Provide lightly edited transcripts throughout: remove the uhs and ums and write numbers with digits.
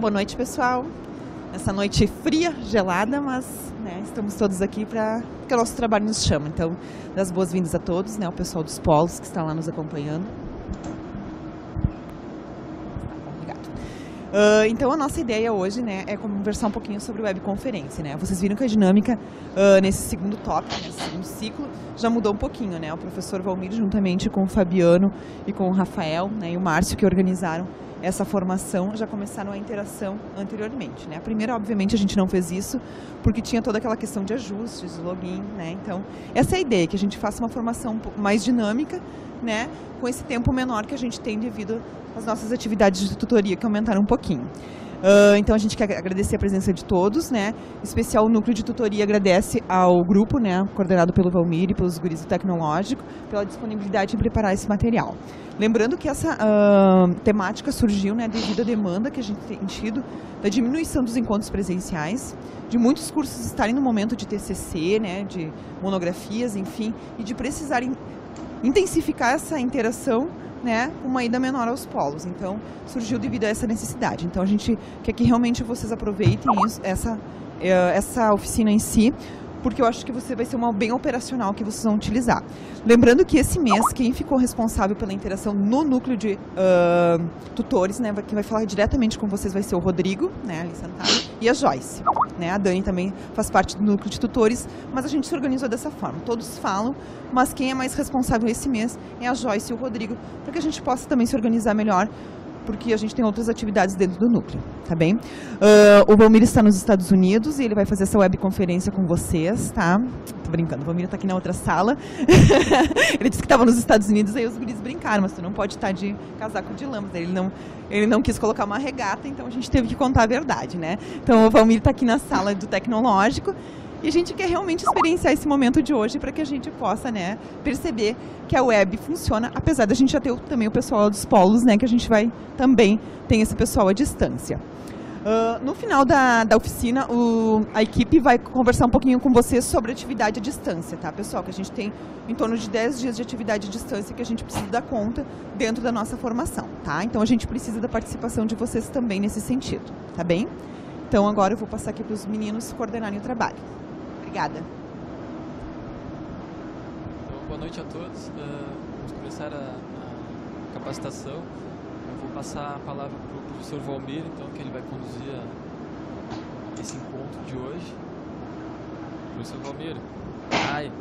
Boa noite, pessoal. Essa noite fria, gelada, mas estamos todos aqui porque o nosso trabalho nos chama. Então, das boas-vindas a todos, o pessoal dos polos que está lá nos acompanhando. Então, a nossa ideia hoje é conversar um pouquinho sobre webconferência. Vocês viram que a dinâmica nesse segundo tópico, nesse segundo ciclo, já mudou um pouquinho. O professor Valmir, juntamente com o Fabiano e com o Rafael e o Márcio, que organizaram essa formação, já começaram a interação anteriormente. A primeira, obviamente, a gente não fez isso porque tinha toda aquela questão de ajustes, login. Então, essa é a ideia, que a gente faça uma formação um pouco mais dinâmica, com esse tempo menor que a gente tem devido às nossas atividades de tutoria, que aumentaram um pouquinho. Então, a gente quer agradecer a presença de todos, em especial o núcleo de tutoria agradece ao grupo, coordenado pelo Valmir e pelos guris do Tecnológico, pela disponibilidade em preparar esse material. Lembrando que essa temática surgiu devido à demanda que a gente tem tido da diminuição dos encontros presenciais, de muitos cursos estarem no momento de TCC, de monografias, enfim, e de precisarem intensificar essa interação, uma ida menor aos polos. Então, surgiu devido a essa necessidade. Então, a gente quer que realmente vocês aproveitem isso, essa oficina em si, porque eu acho que você vai ser uma bem operacional que vocês vão utilizar. Lembrando que esse mês, quem ficou responsável pela interação no núcleo de tutores, quem vai falar diretamente com vocês vai ser o Rodrigo, ali sentado, e a Joyce. A Dani também faz parte do núcleo de tutores, mas a gente se organizou dessa forma. Todos falam, mas quem é mais responsável esse mês é a Joyce e o Rodrigo, para que a gente possa também se organizar melhor, porque a gente tem outras atividades dentro do núcleo, tá bem? O Valmir está nos Estados Unidos e ele vai fazer essa webconferência com vocês, tá? Tô brincando, o Valmir está aqui na outra sala. Ele disse que estava nos Estados Unidos, aí os guris brincaram, mas tu não pode estar de casaco de lã. Ele não quis colocar uma regata, então a gente teve que contar a verdade, Então o Valmir está aqui na sala do Tecnológico. E a gente quer realmente experienciar esse momento de hoje para que a gente possa, perceber que a web funciona, apesar da gente já ter também o pessoal dos polos, que a gente vai também ter esse pessoal à distância. No final da oficina, a equipe vai conversar um pouquinho com vocês sobre atividade à distância, tá, pessoal? Que a gente tem em torno de 10 dias de atividade à distância que a gente precisa dar conta dentro da nossa formação, tá? Então a gente precisa da participação de vocês também nesse sentido, tá bem? Então agora eu vou passar aqui para os meninos coordenarem o trabalho. Obrigada. Boa noite a todos. Vamos começar a capacitação. Eu vou passar a palavra para o professor Valmir, então, que ele vai conduzir esse encontro de hoje. Professor Valmir. Ai.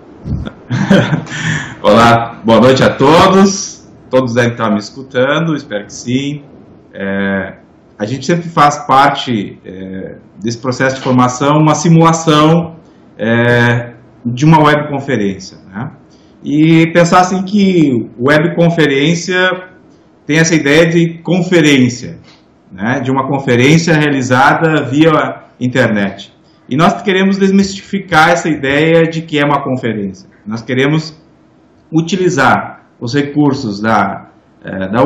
Olá, boa noite a todos. Todos devem estar me escutando, espero que sim. A gente sempre faz parte desse processo de formação, uma simulação de uma webconferência, E pensar assim que webconferência tem essa ideia de conferência, de uma conferência realizada via internet. E nós queremos desmistificar essa ideia de que é uma conferência. Nós queremos utilizar os recursos da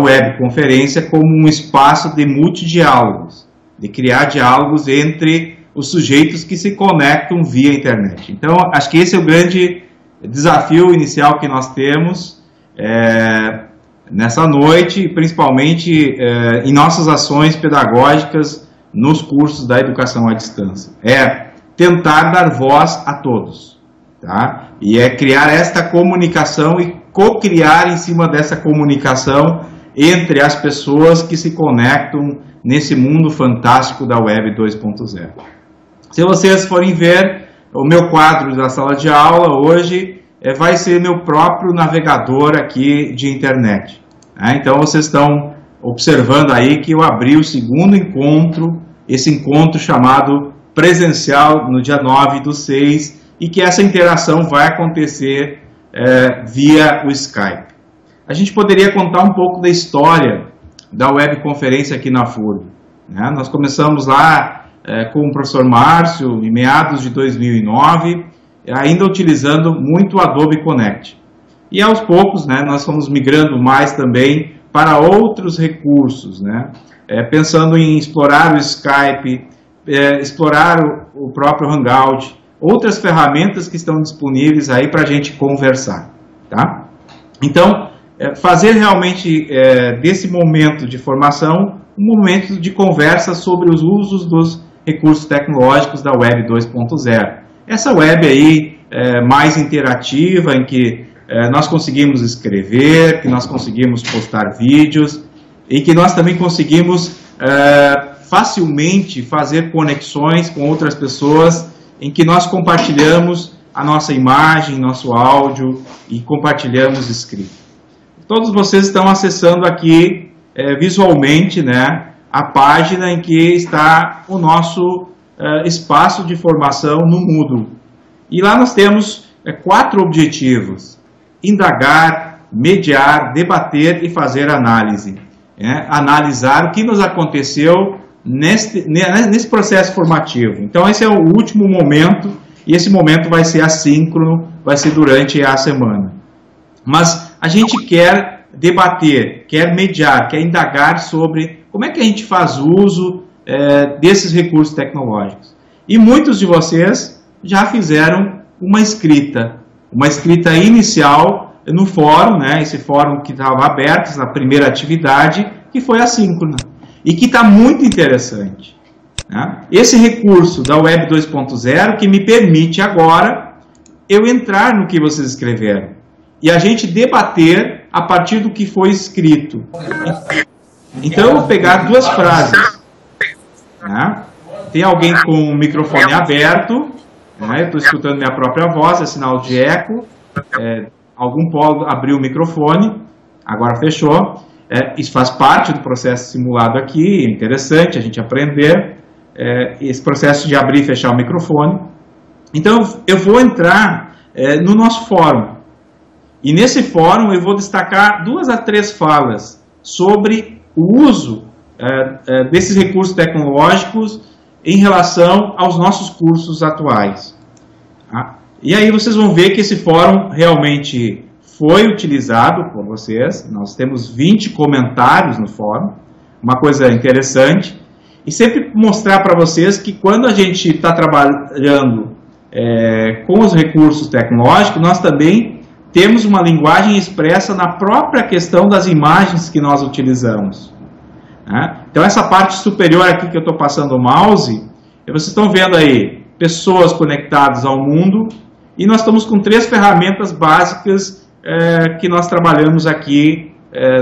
webconferência como um espaço de multidiálogos, de criar diálogos entre os sujeitos que se conectam via internet. Então, acho que esse é o grande desafio inicial que nós temos nessa noite, principalmente em nossas ações pedagógicas nos cursos da educação à distância. É tentar dar voz a todos, tá? E é criar esta comunicação e co-criar em cima dessa comunicação entre as pessoas que se conectam nesse mundo fantástico da Web 2.0. Se vocês forem ver, o meu quadro da sala de aula hoje vai ser meu próprio navegador aqui de internet. Então vocês estão observando aí que eu abri o segundo encontro, esse encontro chamado presencial no dia 9/6, e que essa interação vai acontecer via o Skype. A gente poderia contar um pouco da história da webconferência aqui na FURB. Nós começamos lá com o professor Márcio, em meados de 2009, ainda utilizando muito o Adobe Connect. E aos poucos, nós fomos migrando mais também para outros recursos, pensando em explorar o Skype, explorar o próprio Hangout, outras ferramentas que estão disponíveis aí para a gente conversar, tá? Então, fazer realmente desse momento de formação um momento de conversa sobre os usos dos recursos tecnológicos da Web 2.0. Essa web aí mais interativa, em que nós conseguimos escrever, que nós conseguimos postar vídeos e que nós também conseguimos facilmente fazer conexões com outras pessoas, em que nós compartilhamos a nossa imagem, nosso áudio e compartilhamos escrito. Todos vocês estão acessando aqui visualmente, né, a página em que está o nosso espaço de formação no Moodle. E lá nós temos 4 objetivos: indagar, mediar, debater e fazer análise. Analisar o que nos aconteceu nesse processo formativo. Então esse é o último momento, e esse momento vai ser assíncrono, vai ser durante a semana. Mas a gente quer debater, quer mediar, quer indagar sobre como é que a gente faz uso desses recursos tecnológicos. E muitos de vocês já fizeram uma escrita inicial no fórum, né, esse fórum que estava aberto na primeira atividade, que foi assíncrona, e que está muito interessante. Né? Esse recurso da Web 2.0 que me permite agora eu entrar no que vocês escreveram e a gente debater a partir do que foi escrito. Então eu vou pegar 2 frases. Né? Tem alguém com o microfone aberto, né? Eu estou escutando minha própria voz, é sinal de eco. Algum pode abrir o microfone, agora fechou. Isso faz parte do processo simulado aqui, é interessante a gente aprender esse processo de abrir e fechar o microfone. Então eu vou entrar no nosso fórum, e nesse fórum eu vou destacar 2 a 3 falas sobre o uso desses recursos tecnológicos em relação aos nossos cursos atuais. Tá? E aí vocês vão ver que esse fórum realmente foi utilizado por vocês. Nós temos 20 comentários no fórum, uma coisa interessante. E sempre mostrar para vocês que quando a gente está trabalhando com os recursos tecnológicos, nós também temos uma linguagem expressa na própria questão das imagens que nós utilizamos. Né? Então essa parte superior aqui que eu estou passando o mouse, vocês estão vendo aí pessoas conectadas ao mundo, e nós estamos com 3 ferramentas básicas que nós trabalhamos aqui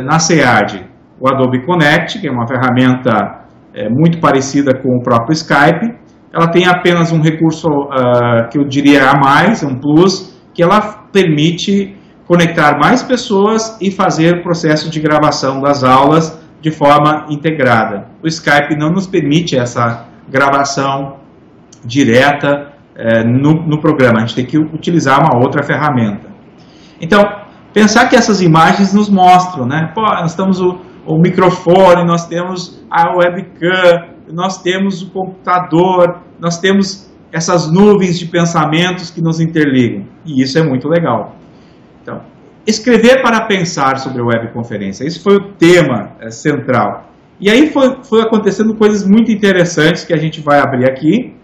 na SEAD. O Adobe Connect, que é uma ferramenta muito parecida com o próprio Skype. Ela tem apenas um recurso que eu diria a mais, um plus, que ela permite conectar mais pessoas e fazer o processo de gravação das aulas de forma integrada. O Skype não nos permite essa gravação direta no programa, a gente tem que utilizar uma outra ferramenta. Então, pensar que essas imagens nos mostram, né? Pô, nós temos o microfone, nós temos a webcam, nós temos o computador, nós temos essas nuvens de pensamentos que nos interligam, e isso é muito legal. Então, escrever para pensar sobre a webconferência, esse foi o tema central. E aí foi acontecendo coisas muito interessantes que a gente vai abrir aqui,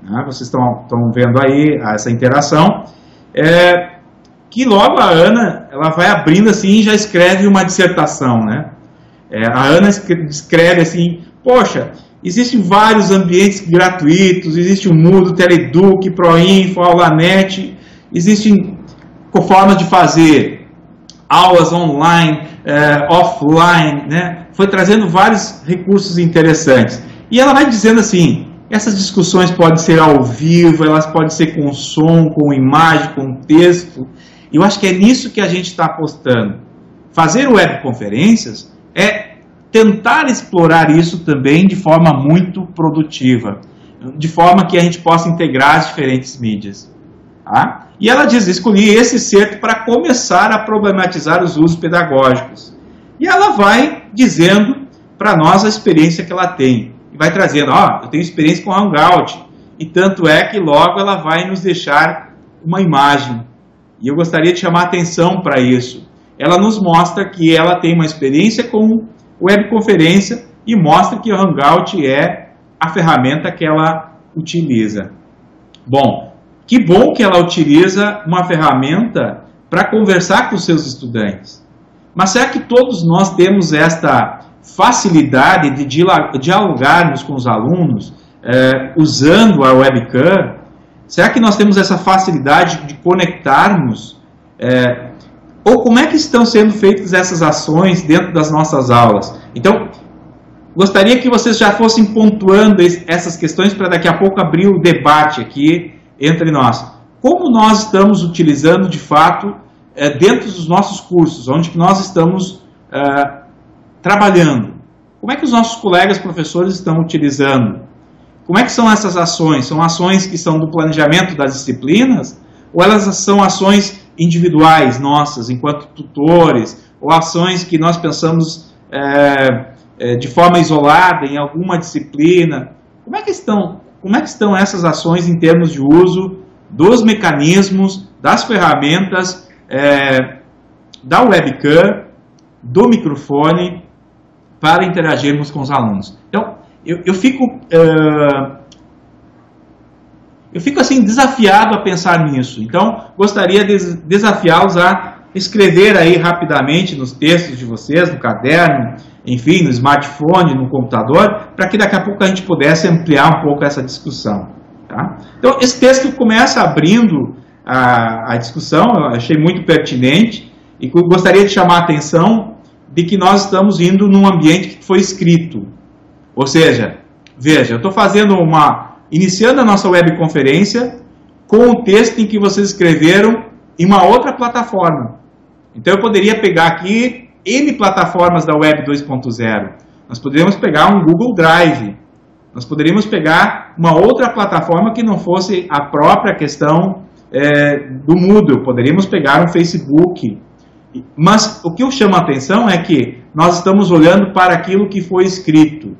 né? Vocês estão vendo aí essa interação, que logo a Ana, ela vai abrindo assim e já escreve uma dissertação, né? A Ana escreve assim, poxa, existem vários ambientes gratuitos, existe o Moodle, Teleduc, Proinfo, AulaNet, existem formas de fazer aulas online, offline, né? Foi trazendo vários recursos interessantes. E ela vai dizendo assim, essas discussões podem ser ao vivo, elas podem ser com som, com imagem, com texto. E eu acho que é nisso que a gente está apostando. Fazer webconferências é tentar explorar isso também de forma muito produtiva, de forma que a gente possa integrar as diferentes mídias. Tá? E ela diz, escolhi esse certo para começar a problematizar os usos pedagógicos. E ela vai dizendo para nós a experiência que ela tem. E vai trazendo, eu tenho experiência com Hangout. E tanto é que logo ela vai nos deixar uma imagem. E eu gostaria de chamar a atenção para isso. Ela nos mostra que ela tem uma experiência com webconferência e mostra que o Hangout é a ferramenta que ela utiliza. Bom, que bom que ela utiliza uma ferramenta para conversar com os seus estudantes. Mas será que todos nós temos esta facilidade de dialogarmos com os alunos usando a webcam? Será que nós temos essa facilidade de conectarmos? Ou como é que estão sendo feitas essas ações dentro das nossas aulas? Então, gostaria que vocês já fossem pontuando essas questões para daqui a pouco abrir o debate aqui entre nós. Como nós estamos utilizando, de fato, dentro dos nossos cursos, onde que nós estamos trabalhando? Como é que os nossos colegas professores estão utilizando? Como é que são essas ações? São ações que são do planejamento das disciplinas? Ou elas são ações individuais nossas, enquanto tutores? Ou ações que nós pensamos de forma isolada em alguma disciplina? Como é que estão essas ações em termos de uso dos mecanismos, das ferramentas, da webcam, do microfone, para interagirmos com os alunos? Então, eu fico assim desafiado a pensar nisso. Então, gostaria de desafiá-los a escrever aí rapidamente nos textos de vocês, no caderno, enfim, no smartphone, no computador, para que daqui a pouco a gente pudesse ampliar um pouco essa discussão. Tá? Então, esse texto começa abrindo a discussão, eu achei muito pertinente, e gostaria de chamar a atenção de que nós estamos indo num ambiente que foi escrito. Ou seja, veja, eu estou iniciando a nossa webconferência com o texto em que vocês escreveram em uma outra plataforma. Então eu poderia pegar aqui N plataformas da Web 2.0. Nós poderíamos pegar um Google Drive. Nós poderíamos pegar uma outra plataforma que não fosse a própria questão do Moodle. Poderíamos pegar um Facebook. Mas o que eu chamo a atenção é que nós estamos olhando para aquilo que foi escrito.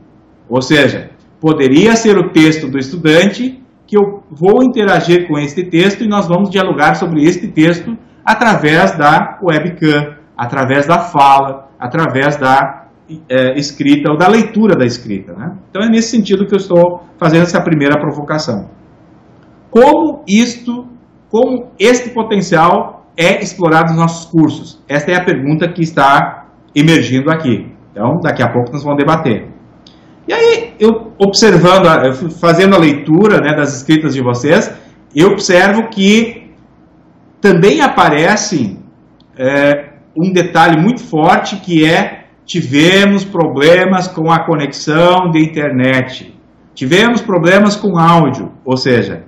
Ou seja, poderia ser o texto do estudante, que eu vou interagir com este texto e nós vamos dialogar sobre este texto através da webcam, através da fala, através da escrita ou da leitura da escrita. Né? Então é nesse sentido que eu estou fazendo essa primeira provocação. Como este potencial é explorado nos nossos cursos? Esta é a pergunta que está emergindo aqui. Então, daqui a pouco nós vamos debater. E aí, eu fazendo a leitura, né, das escritas de vocês, eu observo que também aparece um detalhe muito forte, que tivemos problemas com a conexão de internet, tivemos problemas com áudio, ou seja,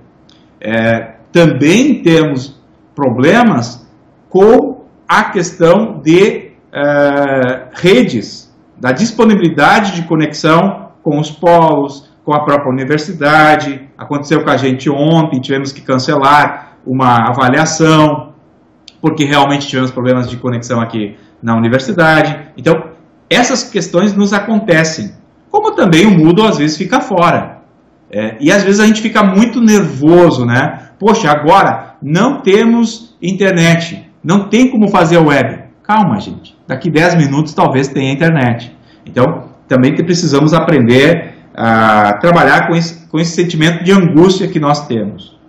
também temos problemas com a questão de redes, da disponibilidade de conexão com os polos, com a própria universidade. Aconteceu com a gente ontem, tivemos que cancelar uma avaliação, porque realmente tivemos problemas de conexão aqui na universidade. Então, essas questões nos acontecem, como também o Moodle às vezes fica fora. E às vezes a gente fica muito nervoso, né? Poxa, agora não temos internet, não tem como fazer a web. Calma, gente, daqui 10 minutos talvez tenha internet. Então, também que precisamos aprender a trabalhar com esse sentimento de angústia que nós temos.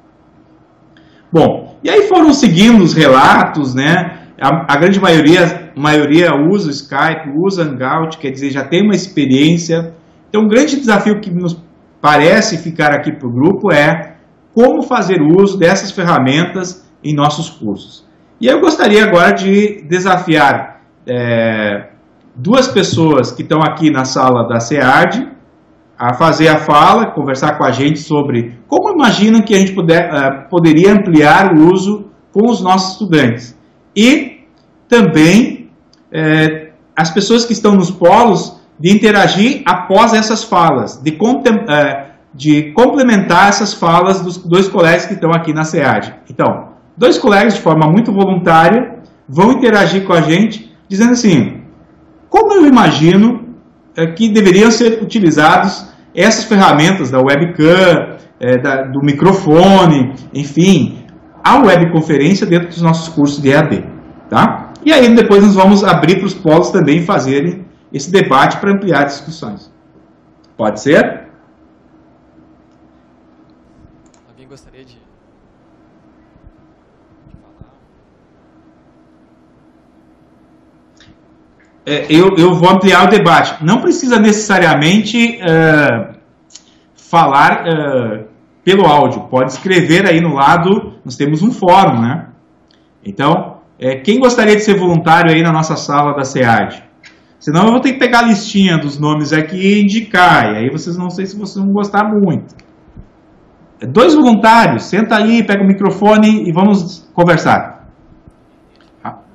Bom, e aí foram seguindo os relatos, né? A grande maioria usa o Skype, usa Hangout, quer dizer, já tem uma experiência. Então, um grande desafio que nos parece ficar aqui para o grupo é como fazer uso dessas ferramentas em nossos cursos. E eu gostaria agora de desafiar duas pessoas que estão aqui na sala da SEAD a fazer a fala, conversar com a gente sobre como imaginam que a gente poderia ampliar o uso com os nossos estudantes. E também as pessoas que estão nos polos de interagir após essas falas, de complementar essas falas dos dois colegas que estão aqui na SEAD. Então, dois colegas de forma muito voluntária vão interagir com a gente, dizendo assim: como eu imagino que deveriam ser utilizados essas ferramentas da webcam, do microfone, enfim, a webconferência dentro dos nossos cursos de EAD. Tá? E aí depois nós vamos abrir para os polos também fazerem esse debate para ampliar discussões. Pode ser? Alguém gostaria de falar? eu vou ampliar o debate. Não precisa necessariamente falar pelo áudio. Pode escrever aí no lado, nós temos um fórum, né? Então, quem gostaria de ser voluntário aí na nossa sala da SEAD? Senão eu vou ter que pegar a listinha dos nomes aqui e indicar. E aí vocês não sei se vocês vão gostar muito. 2 voluntários, senta aí, pega o microfone e vamos conversar.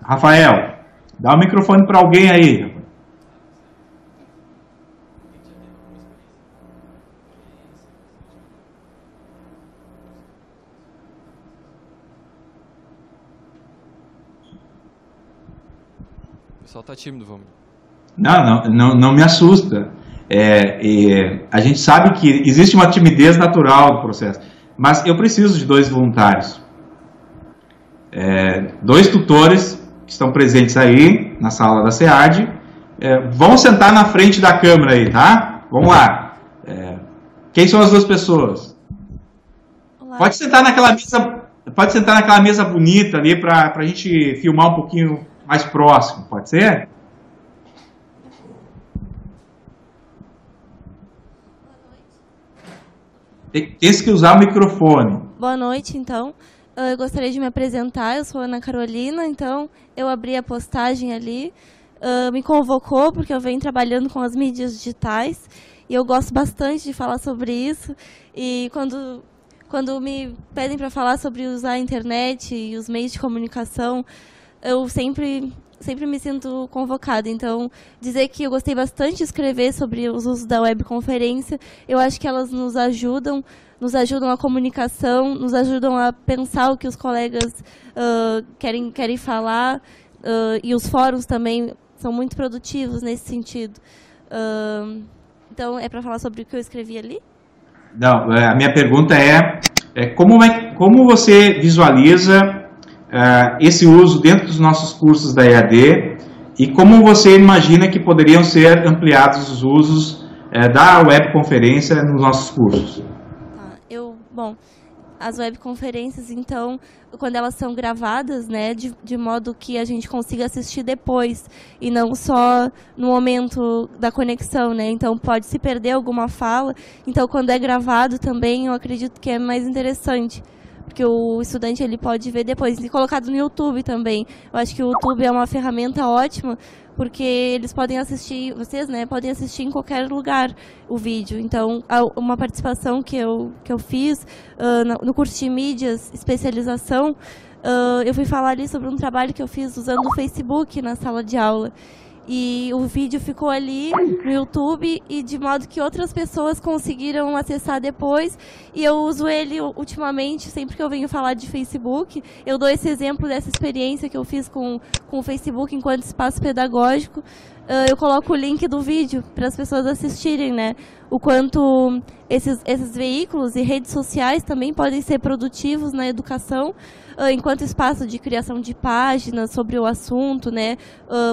Rafael, dá o microfone para alguém aí. O pessoal tá tímido, vamos. Não me assusta. A gente sabe que existe uma timidez natural do processo, mas eu preciso de 2 voluntários. 2 tutores que estão presentes aí na sala da SEAD. Vão sentar na frente da câmera aí, tá? Vamos lá. Quem são as 2 pessoas? Olá. Pode sentar naquela mesa bonita ali para a gente filmar um pouquinho mais próximo, pode ser? Tem que usar o microfone. Boa noite, então. Eu gostaria de me apresentar. Eu sou Ana Carolina, então eu abri a postagem ali. Me convocou porque eu venho trabalhando com as mídias digitais e eu gosto bastante de falar sobre isso. E quando me pedem para falar sobre usar a internet e os meios de comunicação, eu sempre me sinto convocada. Então, dizer que eu gostei bastante de escrever sobre os usos da webconferência, eu acho que elas nos ajudam a comunicação, nos ajudam a pensar o que os colegas querem falar, e os fóruns também são muito produtivos nesse sentido. Então, é para falar sobre o que eu escrevi ali? Não, a minha pergunta como você visualiza esse uso dentro dos nossos cursos da EAD e como você imagina que poderiam ser ampliados os usos da webconferência nos nossos cursos? Bom, as webconferências, então, quando elas são gravadas, né, de modo que a gente consiga assistir depois e não só no momento da conexão, né? Então, pode se perder alguma fala. Então, quando é gravado também, eu acredito que é mais interessante, porque o estudante ele pode ver depois, e colocado no YouTube também. Eu acho que o YouTube é uma ferramenta ótima, porque eles podem assistir, vocês, né, podem assistir em qualquer lugar o vídeo. Então, uma participação que eu fiz no curso de mídias, especialização, eu fui falar ali sobre um trabalho que eu fiz usando o Facebook na sala de aula. E o vídeo ficou ali no YouTube, e de modo que outras pessoas conseguiram acessar depois. E eu uso ele ultimamente, sempre que eu venho falar de Facebook. Eu dou esse exemplo dessa experiência que eu fiz com o Facebook enquanto espaço pedagógico. Eu coloco o link do vídeo para as pessoas assistirem, né? O quanto esses veículos e redes sociais também podem ser produtivos na educação, enquanto espaço de criação de páginas sobre o assunto, né?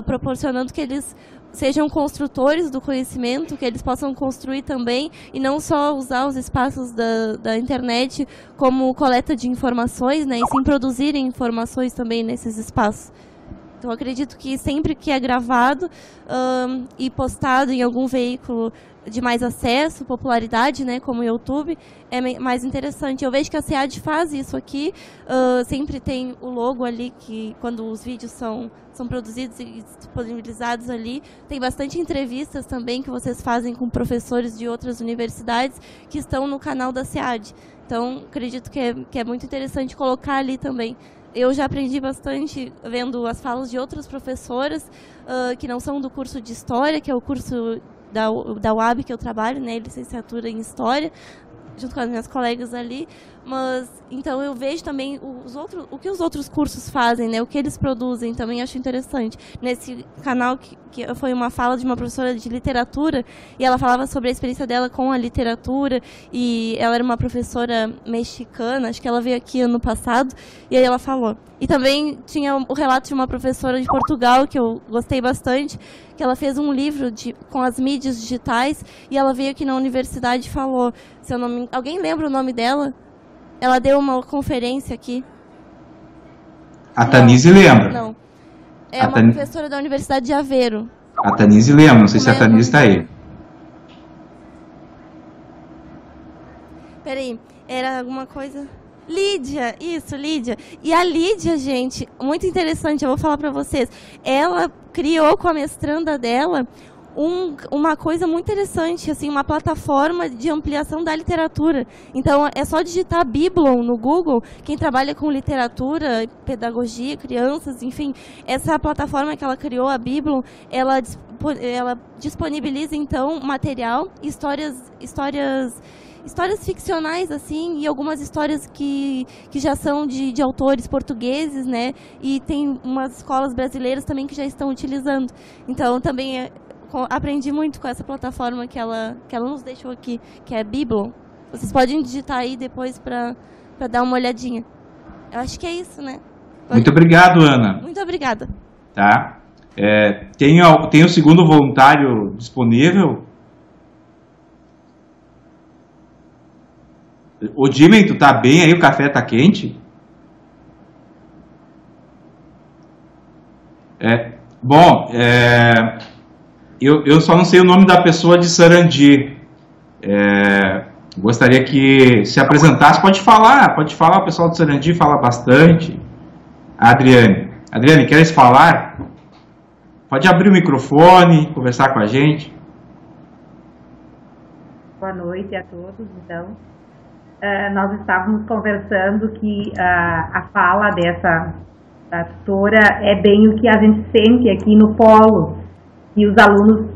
Proporcionando que eles sejam construtores do conhecimento, que eles possam construir também, e não só usar os espaços da internet como coleta de informações, né? E sim produzirem informações também nesses espaços. Então, acredito que sempre que é gravado e postado em algum veículo de mais acesso, popularidade, né, como o YouTube, é mais interessante. Eu vejo que a SEAD faz isso aqui, sempre tem o logo ali, que quando os vídeos são produzidos e disponibilizados ali, tem bastante entrevistas também que vocês fazem com professores de outras universidades que estão no canal da SEAD. Então, acredito que é muito interessante colocar ali também. Eu já aprendi bastante vendo as falas de outras professoras que não são do curso de História, que é o curso da UAB que eu trabalho, né, licenciatura em História, junto com as minhas colegas ali. Mas, então, eu vejo também o que os outros cursos fazem, né, o que eles produzem, também acho interessante. Nesse canal, que foi uma fala de uma professora de literatura, e ela falava sobre a experiência dela com a literatura, e ela era uma professora mexicana, acho que ela veio aqui ano passado, e aí ela falou. E também tinha o relato de uma professora de Portugal, que eu gostei bastante, que ela fez um livro com as mídias digitais, e ela veio aqui na universidade e falou, alguém lembra o nome dela? Ela deu uma conferência aqui. A Tanise lembra. Não. É uma professora da Universidade de Aveiro. A Tanise lembra, não sei se a Tanise está aí. Peraí, era alguma coisa... Lídia, isso, Lídia. E a Lídia, gente, muito interessante, eu vou falar para vocês. Ela criou com a mestranda dela uma coisa muito interessante, assim, uma plataforma de ampliação da literatura. Então, é só digitar Biblon no Google, quem trabalha com literatura, pedagogia, crianças, enfim, essa plataforma que ela criou, a Biblon, ela disponibiliza, então, material, histórias ficcionais, assim, e algumas histórias que já são de autores portugueses, né? E tem umas escolas brasileiras também que já estão utilizando. Então, também aprendi muito com essa plataforma que ela nos deixou aqui, que é Biblon. Vocês podem digitar aí depois para dar uma olhadinha. Eu acho que é isso, né? Muito obrigado, Ana. Muito obrigada. Tá. Tem o segundo voluntário disponível. O Dimen, tu tá bem aí? O café tá quente? Eu só não sei o nome da pessoa de Sarandi. Gostaria que se apresentasse. Pode falar, o pessoal de Sarandi fala bastante. Adriane, queres falar? Pode abrir o microfone, conversar com a gente. Boa noite a todos, então. Nós estávamos conversando que a fala da tutora é bem o que a gente sente aqui no polo, e os alunos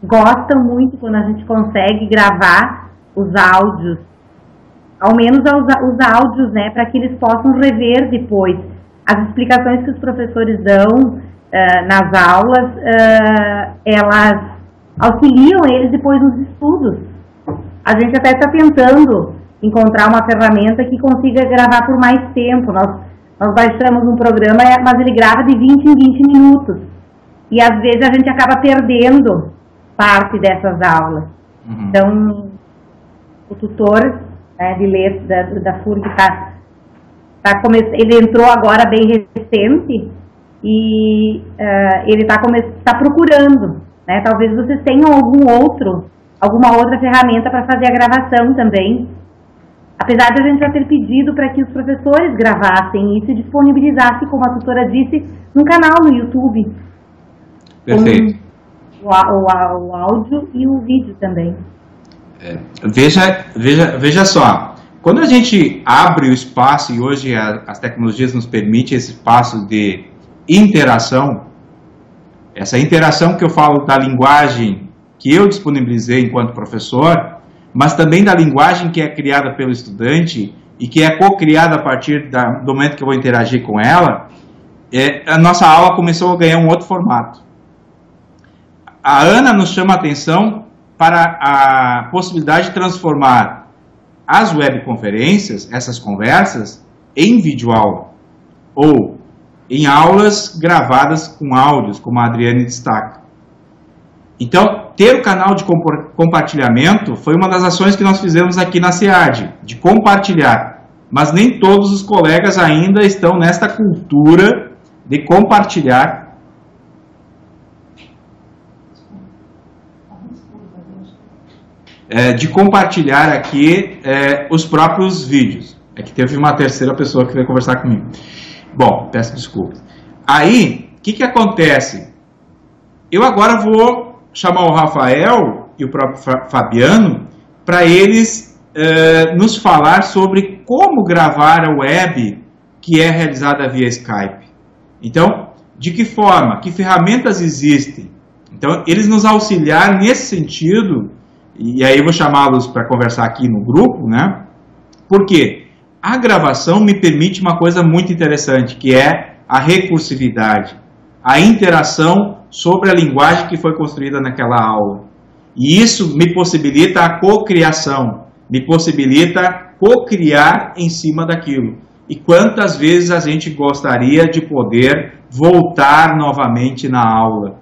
gostam muito quando a gente consegue gravar os áudios, ao menos os áudios, né, para que eles possam rever depois. As explicações que os professores dão nas aulas, elas auxiliam eles depois nos estudos. A gente até está tentando encontrar uma ferramenta que consiga gravar por mais tempo. Nós baixamos um programa, mas ele grava de 20 em 20 minutos. E às vezes a gente acaba perdendo parte dessas aulas. Uhum. Então, o tutor, né, da FURG ele entrou agora bem recente e ele está procurando, né? Talvez vocês tenham alguma outra ferramenta para fazer a gravação também. Apesar de a gente já ter pedido para que os professores gravassem isso e disponibilizassem, como a tutora disse, num canal no YouTube. Perfeito. O áudio e o vídeo também. Veja só, quando a gente abre o espaço, e hoje as tecnologias nos permitem esse espaço de interação, essa interação que eu falo da linguagem que eu disponibilizei enquanto professor, mas também da linguagem que é criada pelo estudante e que é co-criada a partir do momento que eu vou interagir com ela, a nossa aula começou a ganhar um outro formato. A Ana nos chama a atenção para a possibilidade de transformar as webconferências, essas conversas, em videoaula, ou em aulas gravadas com áudios, como a Adriane destaca. Então, ter o canal de compartilhamento foi uma das ações que nós fizemos aqui na SEAD, de compartilhar. Mas nem todos os colegas ainda estão nesta cultura de compartilhar. Aqui os próprios vídeos. É que teve uma terceira pessoa que veio conversar comigo. Bom, peço desculpas. Aí, o que acontece? Eu agora vou chamar o Rafael e o próprio Fabiano para eles nos falar sobre como gravar a web que é realizada via Skype. Então, de que forma, que ferramentas existem? Então, eles nos auxiliaram nesse sentido, e aí eu vou chamá-los para conversar aqui no grupo, né? Porque a gravação me permite uma coisa muito interessante, que é a recursividade, a interação sobre a linguagem que foi construída naquela aula. E isso me possibilita a cocriação, me possibilita cocriar em cima daquilo. E quantas vezes a gente gostaria de poder voltar novamente na aula,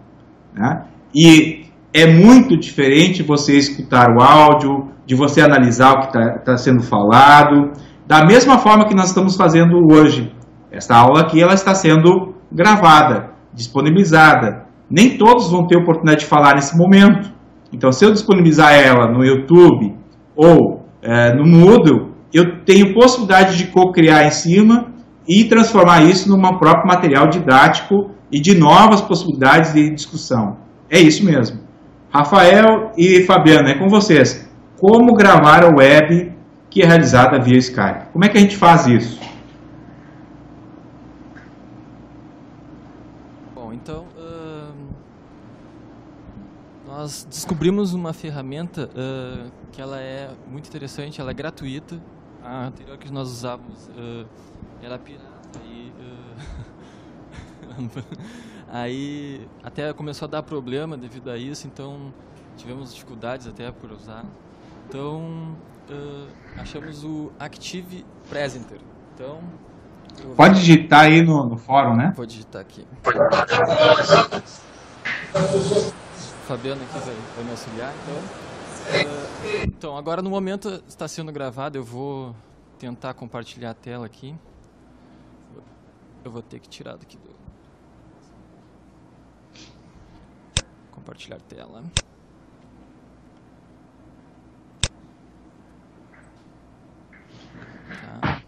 né? E é muito diferente você escutar o áudio, de você analisar o que está sendo falado, da mesma forma que nós estamos fazendo hoje. Esta aula aqui ela está sendo gravada, disponibilizada. nem todos vão ter oportunidade de falar nesse momento. Então, se eu disponibilizar ela no YouTube ou no Moodle, eu tenho possibilidade de co-criar em cima e transformar isso num próprio material didático e de novas possibilidades de discussão. É isso mesmo. Rafael e Fabiana, é com vocês. Como gravar a web que é realizada via Skype? Como é que a gente faz isso? Bom, então, nós descobrimos uma ferramenta que ela é muito interessante, ela é gratuita. A anterior que nós usávamos era pirata e aí até começou a dar problema devido a isso, então tivemos dificuldades até por usar. Então achamos o Active Presenter. Então pode digitar aí no fórum, né? Vou digitar aqui. Fabiano aqui vai me auxiliar, então. Então, agora no momento está sendo gravado, eu vou tentar compartilhar a tela aqui. Eu vou ter que tirar daqui do... Compartilhar tela. Tá.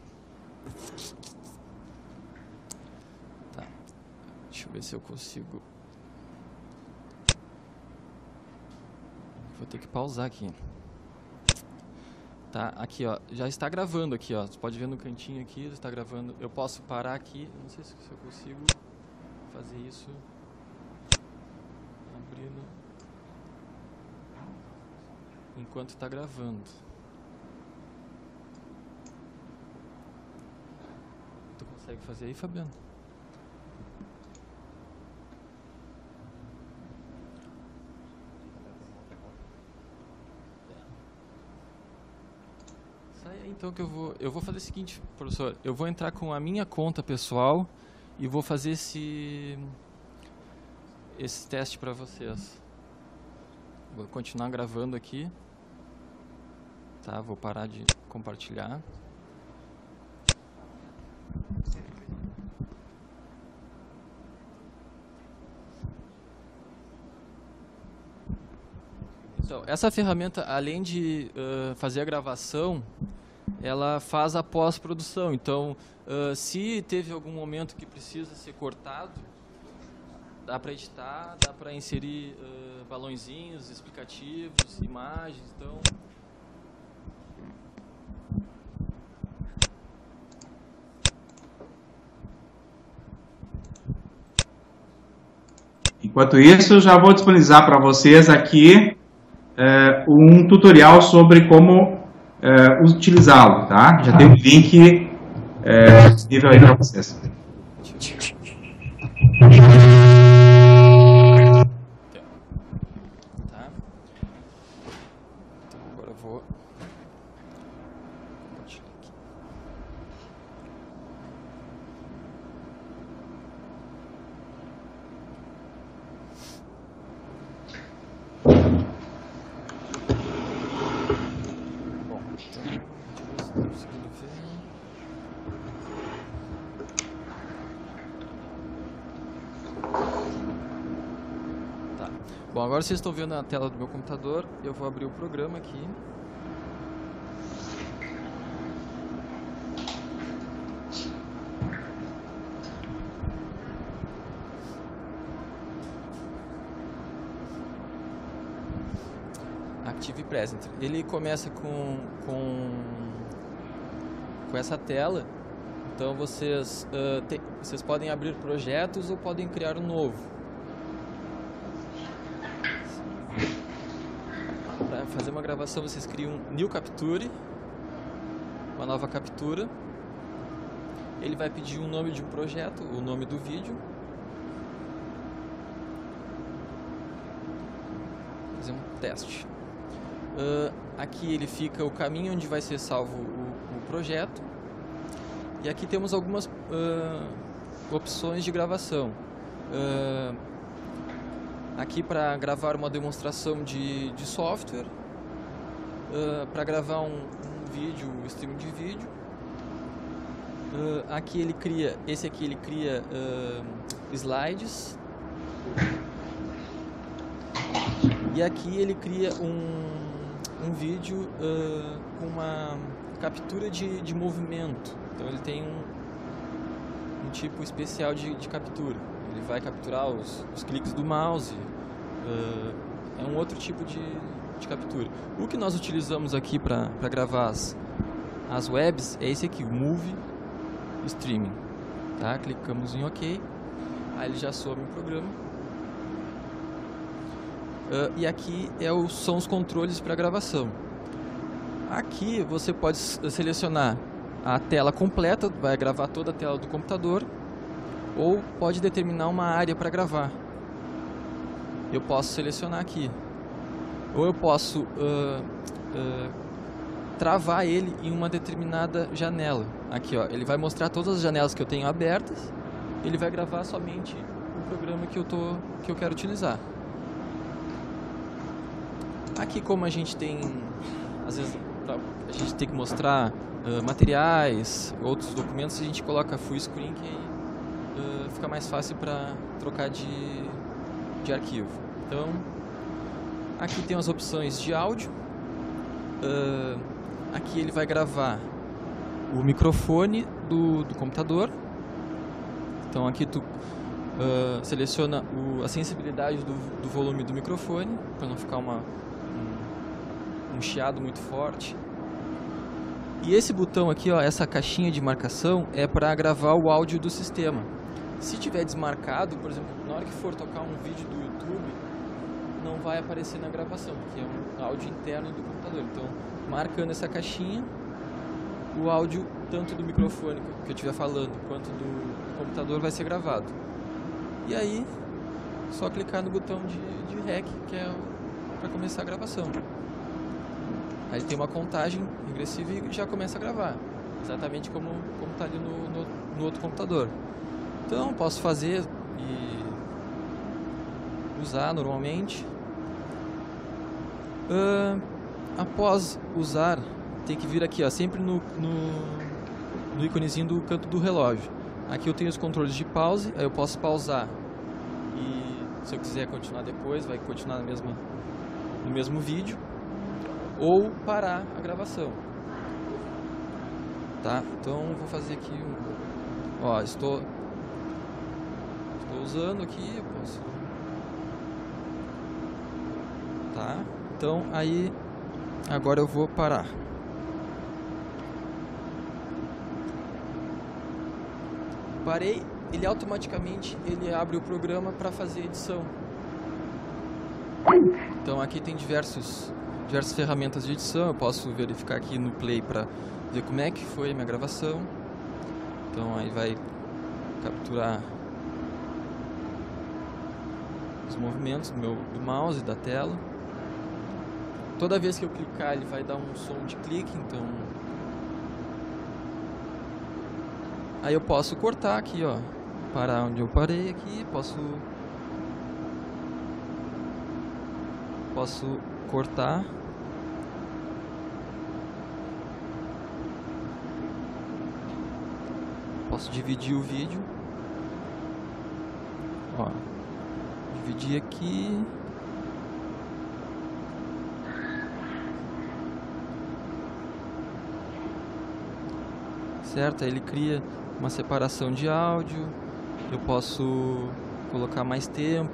Tá. Deixa eu ver se eu consigo... Vou ter que pausar aqui. Tá, aqui ó, já está gravando aqui ó, você pode ver no cantinho aqui, está gravando. Eu posso parar aqui, não sei se eu consigo fazer isso. Abrindo. Enquanto está gravando. Tu consegue fazer aí, Fabiano? Então que eu vou fazer o seguinte, professor, eu vou entrar com a minha conta pessoal e vou fazer esse teste para vocês. Vou continuar gravando aqui, tá? Vou parar de compartilhar. Então, essa ferramenta, além de fazer a gravação, ela faz a pós-produção. Então, se teve algum momento que precisa ser cortado, dá para editar, dá para inserir balãozinhos explicativos, imagens. Então, enquanto isso, eu já vou disponibilizar para vocês aqui um tutorial sobre como utilizá-lo, tá? Já tem um link disponível aí para vocês. tá? Então agora eu vou compartilhar aqui. Bom, então, conseguindo ver. Tá. Bom, agora vocês estão vendo a tela do meu computador. Eu vou abrir o programa aqui. Active Presenter. Ele começa com essa tela. Então vocês podem abrir projetos ou podem criar um novo. Para fazer uma gravação vocês criam um New Capture, uma nova captura. Ele vai pedir o nome de um projeto, o nome do vídeo. Vou fazer um teste. Aqui ele fica o caminho onde vai ser salvo o projeto. E aqui temos algumas opções de gravação. Aqui para gravar uma demonstração de software. Para gravar um vídeo, um streaming de vídeo. Aqui ele cria, esse aqui ele cria slides. E aqui ele cria um vídeo com uma captura de movimento. Então ele tem um tipo especial de captura. Ele vai capturar os cliques do mouse. É um outro tipo de captura. O que nós utilizamos aqui para gravar as webs é esse aqui, o Movie Streaming. Tá? Clicamos em OK. Aí ele já some o programa. E aqui são os controles para gravação. Aqui você pode selecionar a tela completa, vai gravar toda a tela do computador, ou pode determinar uma área para gravar. Eu posso selecionar aqui. Ou eu posso travar ele em uma determinada janela. Aqui, ó, ele vai mostrar todas as janelas que eu tenho abertas. Ele vai gravar somente o programa que eu quero utilizar. Aqui, como a gente tem, às vezes, a gente tem que mostrar materiais, outros documentos, a gente coloca full screen, que aí fica mais fácil para trocar de arquivo. Então, aqui tem as opções de áudio. Aqui ele vai gravar o microfone do computador. Então aqui tu seleciona a sensibilidade do volume do microfone, para não ficar um chiado muito forte. E esse botão aqui, ó, essa caixinha de marcação, é para gravar o áudio do sistema. Se tiver desmarcado, por exemplo, na hora que for tocar um vídeo do YouTube, não vai aparecer na gravação, porque é um áudio interno do computador. Então, marcando essa caixinha, o áudio tanto do microfone que eu estiver falando quanto do computador vai ser gravado. E aí, só clicar no botão de REC, que é para começar a gravação. Aí tem uma contagem regressiva e já começa a gravar, exatamente como está ali no outro computador. Então, posso fazer e usar normalmente. Após usar, tem que vir aqui, ó, sempre no íconezinho do canto do relógio. Aqui eu tenho os controles de pause, aí eu posso pausar e se eu quiser continuar depois, vai continuar no mesmo vídeo, ou parar a gravação. Tá? Então vou fazer aqui ó, estou usando aqui, eu posso. Tá? Então aí agora eu vou parar. Parei, ele automaticamente abre o programa para fazer edição. Então aqui tem diversas ferramentas de edição. Eu posso verificar aqui no play para ver como é que foi a minha gravação. Então aí vai capturar os movimentos do mouse, da tela. Toda vez que eu clicar, ele vai dar um som de clique, então aí eu posso cortar aqui, ó, parar onde eu parei aqui, posso cortar. Posso dividir o vídeo. Ó, dividir aqui. Certo? Aí ele cria uma separação de áudio. Eu posso colocar mais tempo.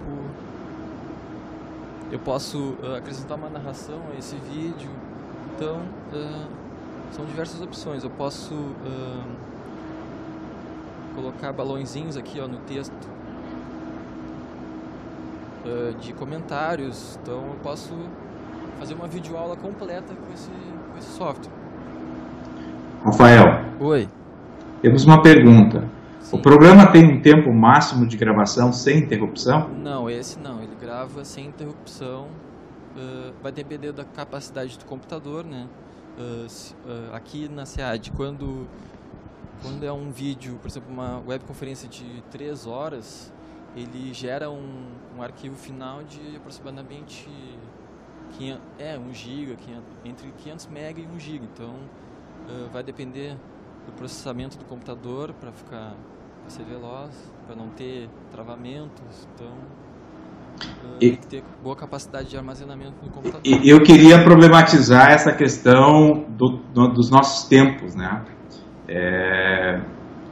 Eu posso acrescentar uma narração a esse vídeo. Então, são diversas opções. Eu posso colocar balõezinhos aqui, ó, no texto de comentários. Então, eu posso fazer uma videoaula completa com esse software. Rafael. Oi. Temos uma pergunta. Sim. O programa tem um tempo máximo de gravação sem interrupção? Não, esse não. Ele grava sem interrupção. Vai depender da capacidade do computador, né? Aqui na SEAD, quando é um vídeo, por exemplo, uma webconferência de 3 horas, ele gera um arquivo final de aproximadamente 1 GB, entre 500 MB e 1 GB. Então, vai depender do processamento do computador para ser veloz, para não ter travamentos. Então, tem que ter boa capacidade de armazenamento no computador. Eu queria problematizar essa questão dos nossos tempos, né?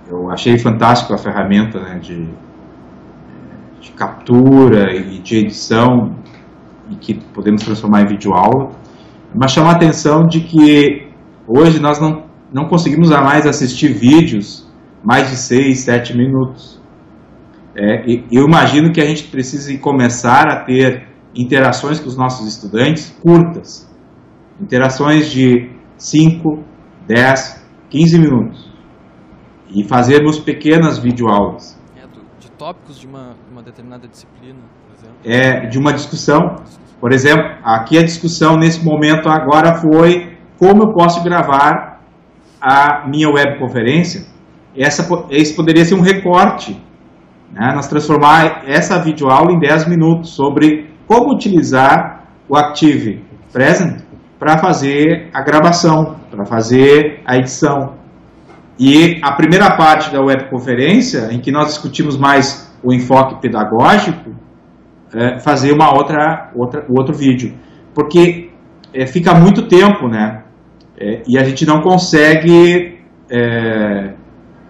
Eu achei fantástico a ferramenta, né, de captura e de edição, e que podemos transformar em videoaula, mas chama a atenção de que hoje nós não conseguimos mais assistir vídeos mais de 6, 7 minutos. Eu imagino que a gente precise começar a ter interações com os nossos estudantes curtas, interações de 5, 10, 15 minutos, e fazermos pequenas videoaulas. De tópicos de uma determinada disciplina, por exemplo. De uma discussão. Por exemplo, aqui a discussão nesse momento agora foi como eu posso gravar a minha webconferência. Esse poderia ser um recorte, né? Nós transformar essa videoaula em 10 minutos sobre como utilizar o Active Present para fazer a gravação, para fazer a edição. E a primeira parte da webconferência, em que nós discutimos mais o enfoque pedagógico, fazer outro vídeo. Porque fica muito tempo, né? E a gente não consegue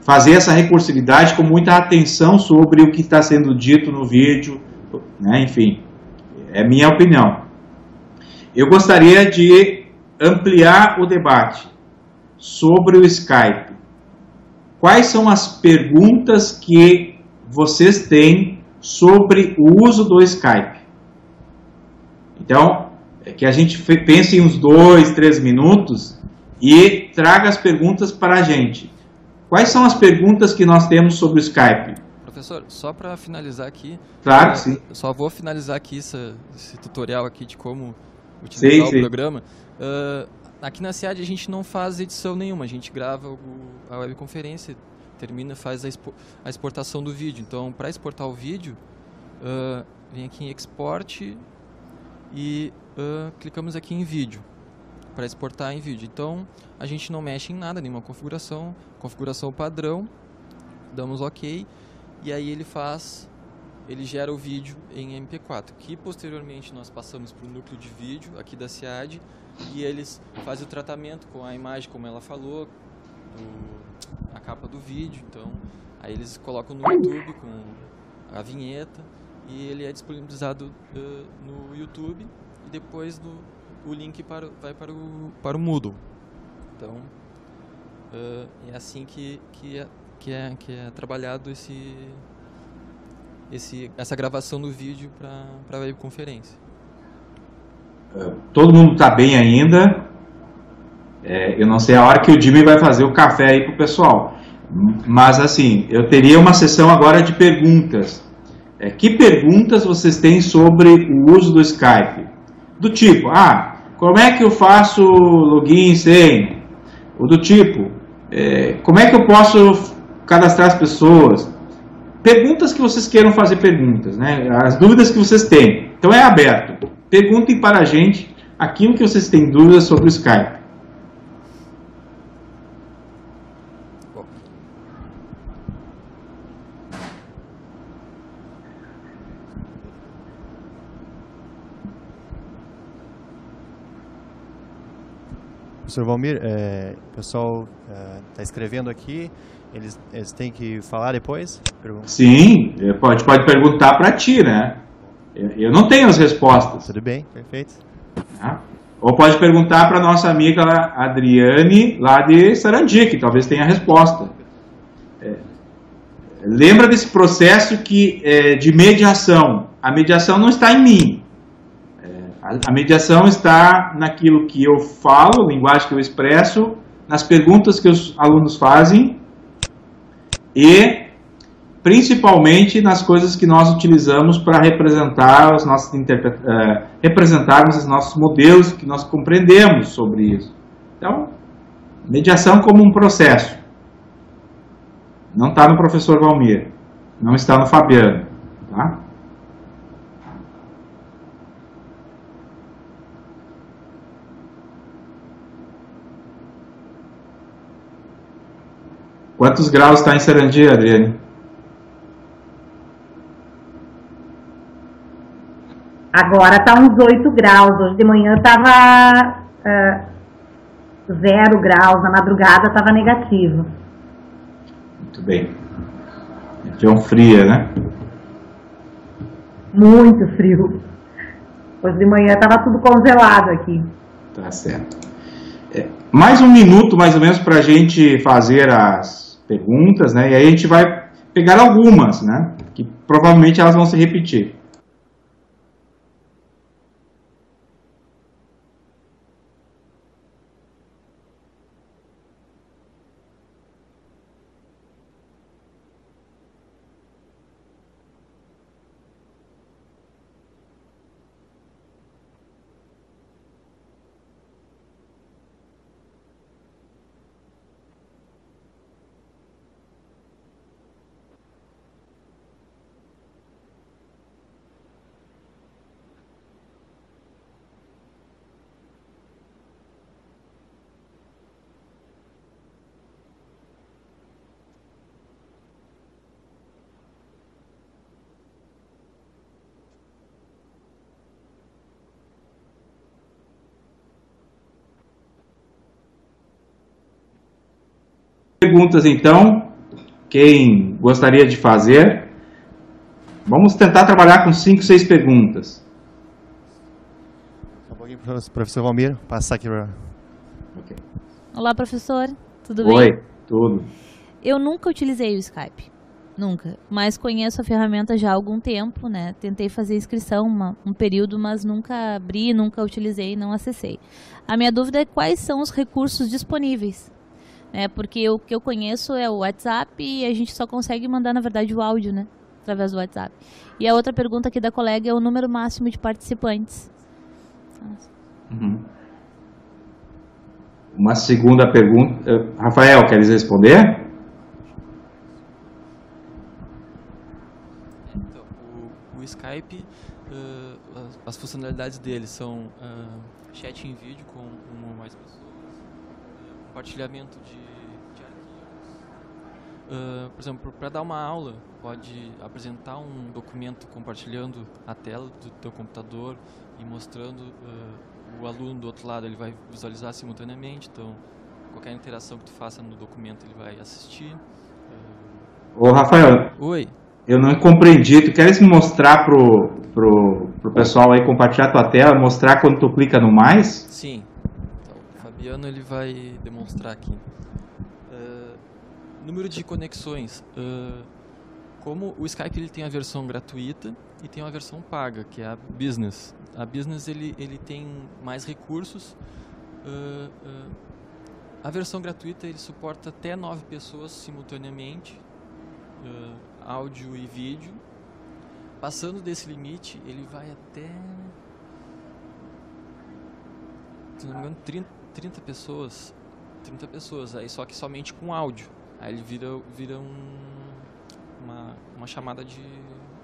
fazer essa recursividade com muita atenção sobre o que está sendo dito no vídeo, né? Enfim, é minha opinião. Eu gostaria de ampliar o debate sobre o Skype. Quais são as perguntas que vocês têm sobre o uso do Skype? Então, que a gente pense em uns 2, 3 minutos e traga as perguntas para a gente. Quais são as perguntas que nós temos sobre o Skype? Professor, só para finalizar aqui... Claro que sim. Só vou finalizar aqui esse tutorial aqui de como utilizar o programa. Aqui na SEAD a gente não faz edição nenhuma, a gente grava a webconferência, termina, faz a exportação do vídeo. Então, para exportar o vídeo, vem aqui em Export e clicamos aqui em Vídeo, para exportar em vídeo. Então, a gente não mexe em nada, nenhuma configuração padrão, damos OK, e aí ele gera o vídeo em MP4, que posteriormente nós passamos para o núcleo de vídeo aqui da SEAD, e eles fazem o tratamento com a imagem, como ela falou, a capa do vídeo. Então, aí eles colocam no YouTube com a vinheta, e ele é disponibilizado no YouTube, e depois o link vai para o Moodle. Então, é assim que é trabalhado essa gravação do vídeo para a webconferência. Todo mundo está bem ainda. Eu não sei a hora que o Jimmy vai fazer o café aí para o pessoal. Mas, assim, eu teria uma sessão agora de perguntas. Que perguntas vocês têm sobre o uso do Skype? Do tipo, como é que eu faço login sem? Ou do tipo, como é que eu posso cadastrar as pessoas? Perguntas que vocês queiram fazer perguntas, né? As dúvidas que vocês têm. Então é aberto. Perguntem para a gente aquilo que vocês têm dúvidas sobre o Skype. Professor Valmir, o pessoal está escrevendo aqui, eles têm que falar depois? Sim, pode perguntar para ti, né? Eu não tenho as respostas. Tudo bem, perfeito. Ou pode perguntar para nossa amiga Adriane, lá de Sarandi, que talvez tenha a resposta. Lembra desse processo de mediação. A mediação não está em mim. A mediação está naquilo que eu falo, linguagem que eu expresso, nas perguntas que os alunos fazem e, principalmente, nas coisas que nós utilizamos para representar representarmos os nossos modelos, que nós compreendemos sobre isso. Então, mediação como um processo. Não está no professor Valmir, não está no Fabiano, tá? Quantos graus está em Sarandi, Adriane? Agora está uns 8 graus. Hoje de manhã estava 0 graus, na madrugada estava negativo. Muito bem. Região fria, né? Muito frio. Hoje de manhã estava tudo congelado aqui. Tá certo. Mais um minuto, mais ou menos, para a gente fazer as perguntas, né? E aí a gente vai pegar algumas, né? Que provavelmente elas vão se repetir. Perguntas, então, quem gostaria de fazer? Vamos tentar trabalhar com 5, 6 perguntas. Um pouquinho, professor Valmir, passar aqui para... Okay. Olá, professor, tudo bem? Oi, tudo. Eu nunca utilizei o Skype, nunca, mas conheço a ferramenta já há algum tempo, né? Tentei fazer inscrição um período, mas nunca abri, nunca utilizei, não acessei. A minha dúvida é quais são os recursos disponíveis. Porque o que eu conheço é o WhatsApp e a gente só consegue mandar, na verdade, o áudio, né? Através do WhatsApp. E a outra pergunta aqui da colega é o número máximo de participantes. Uhum. Uma segunda pergunta. Rafael, queres responder? Então, o Skype, as funcionalidades dele são chat em vídeo com uma ou mais pessoas, compartilhamento de arquivos. Por exemplo, para dar uma aula, pode apresentar um documento compartilhando a tela do teu computador e mostrando o aluno do outro lado, ele vai visualizar simultaneamente, então qualquer interação que tu faça no documento ele vai assistir. Ô, Rafael. Oi. Eu não compreendi. Tu queres mostrar pro pessoal aí compartilhar tua tela, mostrar quando tu clica no mais? Sim. O Fabiano ele vai demonstrar aqui. Número de conexões. Como o Skype ele tem a versão gratuita e tem uma versão paga, que é a Business. A Business ele tem mais recursos. A versão gratuita ele suporta até 9 pessoas simultaneamente, áudio e vídeo. Passando desse limite, ele vai até, se não me engano, 30 pessoas. 30 pessoas, aí só que somente com áudio. Aí ele vira uma chamada de,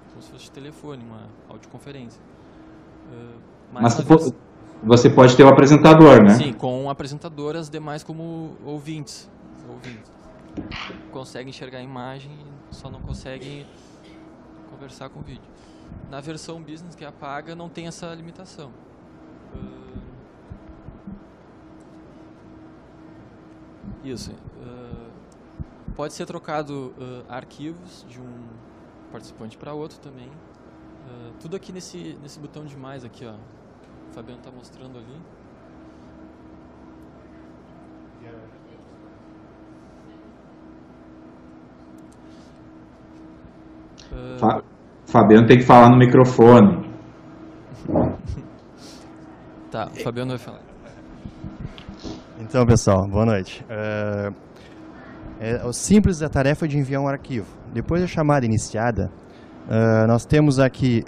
como se fosse de telefone, uma audioconferência. Mas você pode ter o apresentador, né? Sim, com um apresentador, as demais como ouvintes. Conseguem enxergar a imagem, só não conseguem conversar com o vídeo. Na versão Business, que é a paga, não tem essa limitação. Isso. Pode ser trocado arquivos de um participante para outro também. Tudo aqui nesse botão de mais aqui, ó. O Fabiano está mostrando ali. Fabiano tem que falar no microfone. Tá, o Fabiano vai falar. Então, pessoal, boa noite. O simples da tarefa de enviar um arquivo. Depois da chamada iniciada, nós temos aqui,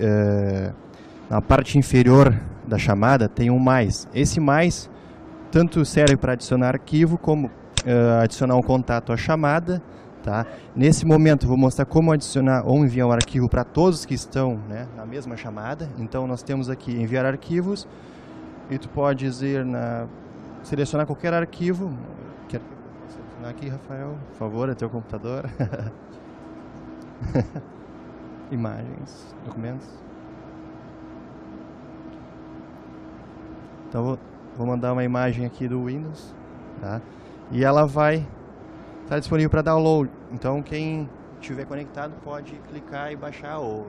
na parte inferior da chamada, tem um mais. Esse mais tanto serve para adicionar arquivo, como adicionar um contato à chamada. Tá? Nesse momento, eu vou mostrar como adicionar ou enviar um arquivo para todos que estão, né, na mesma chamada. Então, nós temos aqui enviar arquivos, e tu podes ir selecionar qualquer arquivo. Quer selecionar aqui, Rafael? Por favor, é teu computador. Imagens, documentos. Então vou mandar uma imagem aqui do Windows, tá? E ela vai estar disponível para download. Então quem estiver conectado pode clicar e baixar. Ou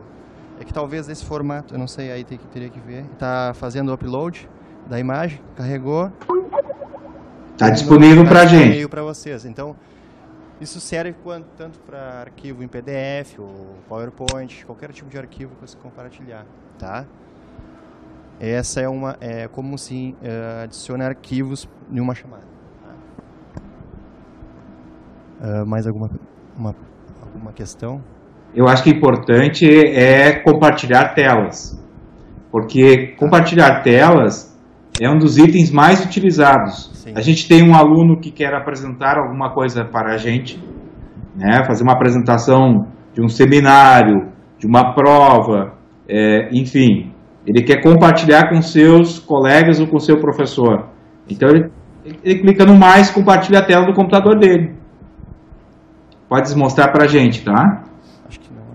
é que talvez nesse formato, eu não sei, aí teria que ver. Está fazendo o upload da imagem, carregou. Está disponível para a gente. Disponível para vocês. Então isso serve tanto para arquivo em PDF ou PowerPoint, qualquer tipo de arquivo que você compartilhar, tá? Essa é como se adiciona arquivos em uma chamada. Tá? Mais alguma questão? Eu acho que o importante é compartilhar telas, porque compartilhar telas é um dos itens mais utilizados. Sim. A gente tem um aluno que quer apresentar alguma coisa para a gente, né, fazer uma apresentação de um seminário, de uma prova, enfim, ele quer compartilhar com seus colegas ou com seu professor. Então ele clica no mais, compartilha a tela do computador dele. Pode mostrar para a gente, tá? Acho que não.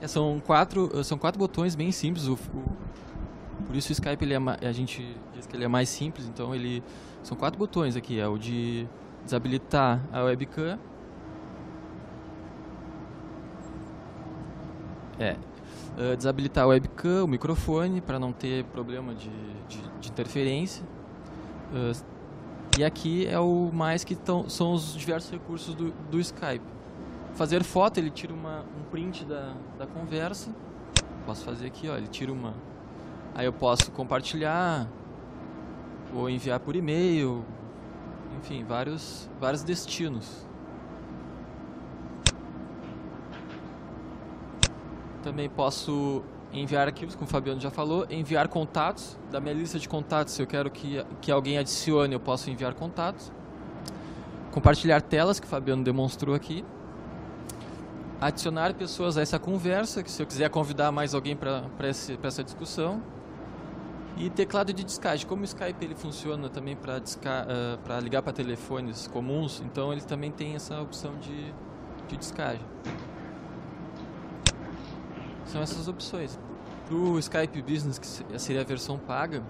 São quatro botões bem simples. Por isso o Skype a gente diz que ele é mais simples. Então são 4 botões aqui. É o de desabilitar a webcam. Desabilitar a webcam, o microfone, para não ter problema de interferência. E aqui é o mais que são os diversos recursos do Skype. Fazer foto, ele tira um print da conversa. Posso fazer aqui, ó, ele tira uma. Aí eu posso compartilhar, ou enviar por e-mail, enfim, vários destinos. Também posso enviar arquivos, como o Fabiano já falou, enviar contatos. Da minha lista de contatos, se eu quero que alguém adicione, eu posso enviar contatos. Compartilhar telas, que o Fabiano demonstrou aqui. Adicionar pessoas a essa conversa, que se eu quiser convidar mais alguém para essa discussão. E teclado de descagem. Como o Skype ele funciona também para ligar para telefones comuns, então ele também tem essa opção de descagem. São essas opções. Para o Skype Business, que seria a versão paga,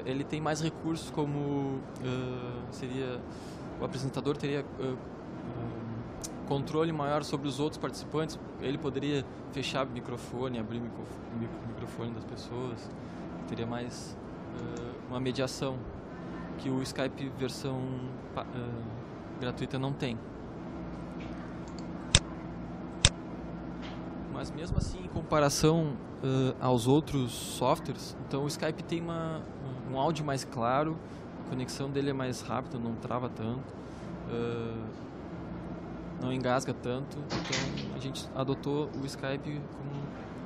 ele tem mais recursos, como o apresentador teria controle maior sobre os outros participantes. Ele poderia fechar o microfone, abrir o microfone das pessoas. Teria mais uma mediação que o Skype versão gratuita não tem. Mas mesmo assim, em comparação aos outros softwares, então o Skype tem um áudio mais claro, a conexão dele é mais rápida, não trava tanto, não engasga tanto. Então a gente adotou o Skype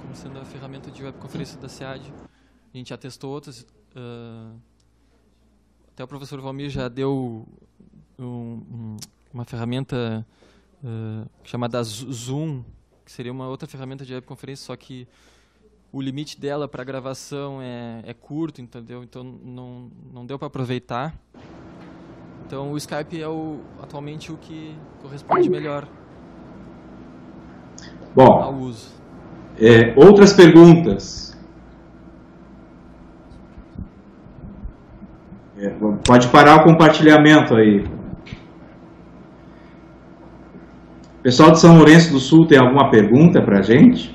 como sendo a ferramenta de webconferência da SEAD. A gente já testou outras. Até o professor Valmir já deu uma ferramenta chamada Zoom, que seria uma outra ferramenta de webconferência, só que o limite dela para gravação é curto, entendeu? Então não deu para aproveitar. Então o Skype é atualmente o que corresponde melhor ao uso. Outras perguntas? Pode parar o compartilhamento aí. Pessoal de São Lourenço do Sul tem alguma pergunta para a gente?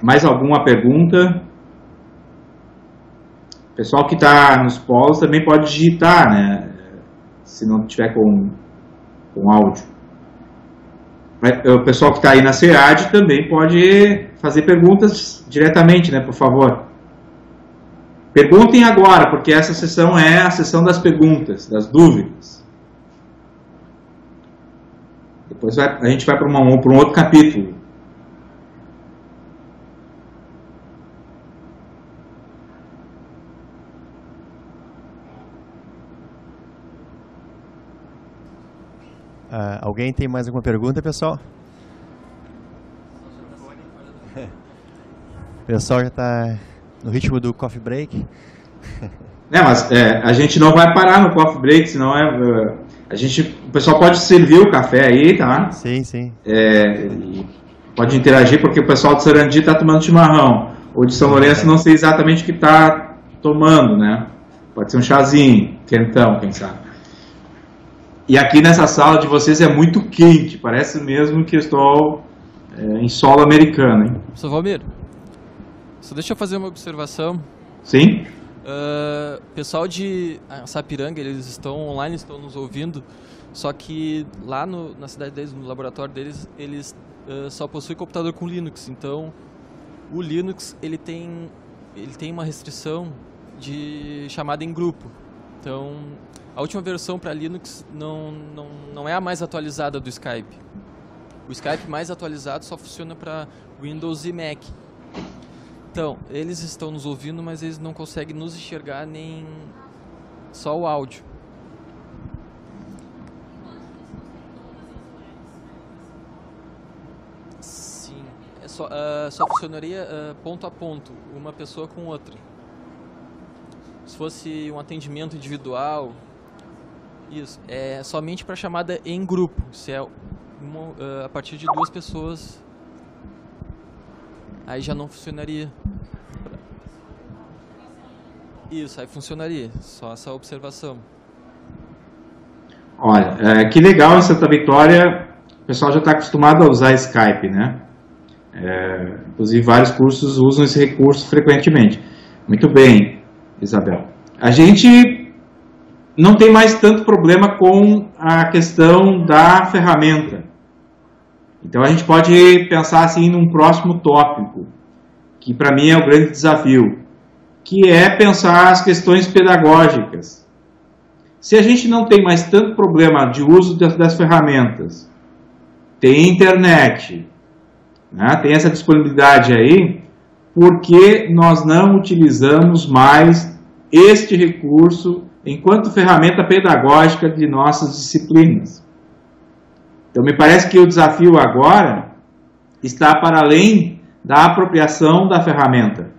Mais alguma pergunta? O pessoal que está nos polos também pode digitar, né? Se não tiver com áudio. O pessoal que está aí na SEAD também pode fazer perguntas diretamente, né, por favor. Perguntem agora, porque essa sessão é a sessão das perguntas, das dúvidas. Depois a gente vai para um outro capítulo. Alguém tem mais alguma pergunta, pessoal? O pessoal já está no ritmo do coffee break. Mas a gente não vai parar no coffee break, senão o pessoal pode servir o café aí, tá? Sim, sim. Pode interagir, porque o pessoal de Sarandi está tomando chimarrão. Ou de São Lourenço, não sei exatamente o que está tomando, né? Pode ser um chazinho, quentão, quem sabe. E aqui nessa sala de vocês é muito quente, parece mesmo que eu estou em solo americano, hein? Professor Valmir, só deixa eu fazer uma observação. Sim? Pessoal de Sapiranga, eles estão online, estão nos ouvindo, só que lá na cidade deles, no laboratório deles, eles só possuem computador com Linux. Então, o Linux ele tem uma restrição de chamada em grupo. Então, a última versão para Linux não é a mais atualizada do Skype. O Skype mais atualizado só funciona para Windows e Mac. Então, eles estão nos ouvindo, mas eles não conseguem nos enxergar nem só o áudio. Sim, só funcionaria ponto a ponto, uma pessoa com outra. Se fosse um atendimento individual, isso, é somente para chamada em grupo. Se é a partir de 2 pessoas, aí já não funcionaria. Isso, aí funcionaria. Só essa observação. Olha, que legal em Santa Vitória, o pessoal já está acostumado a usar Skype, né? Inclusive vários cursos usam esse recurso frequentemente. Muito bem, Isabel. A gente não tem mais tanto problema com a questão da ferramenta. Então a gente pode pensar assim num próximo tópico, que para mim é o grande desafio, que é pensar as questões pedagógicas. Se a gente não tem mais tanto problema de uso das ferramentas, tem internet, né, tem essa disponibilidade aí, por que nós não utilizamos mais este recurso enquanto ferramenta pedagógica de nossas disciplinas? Então, me parece que o desafio agora está para além da apropriação da ferramenta,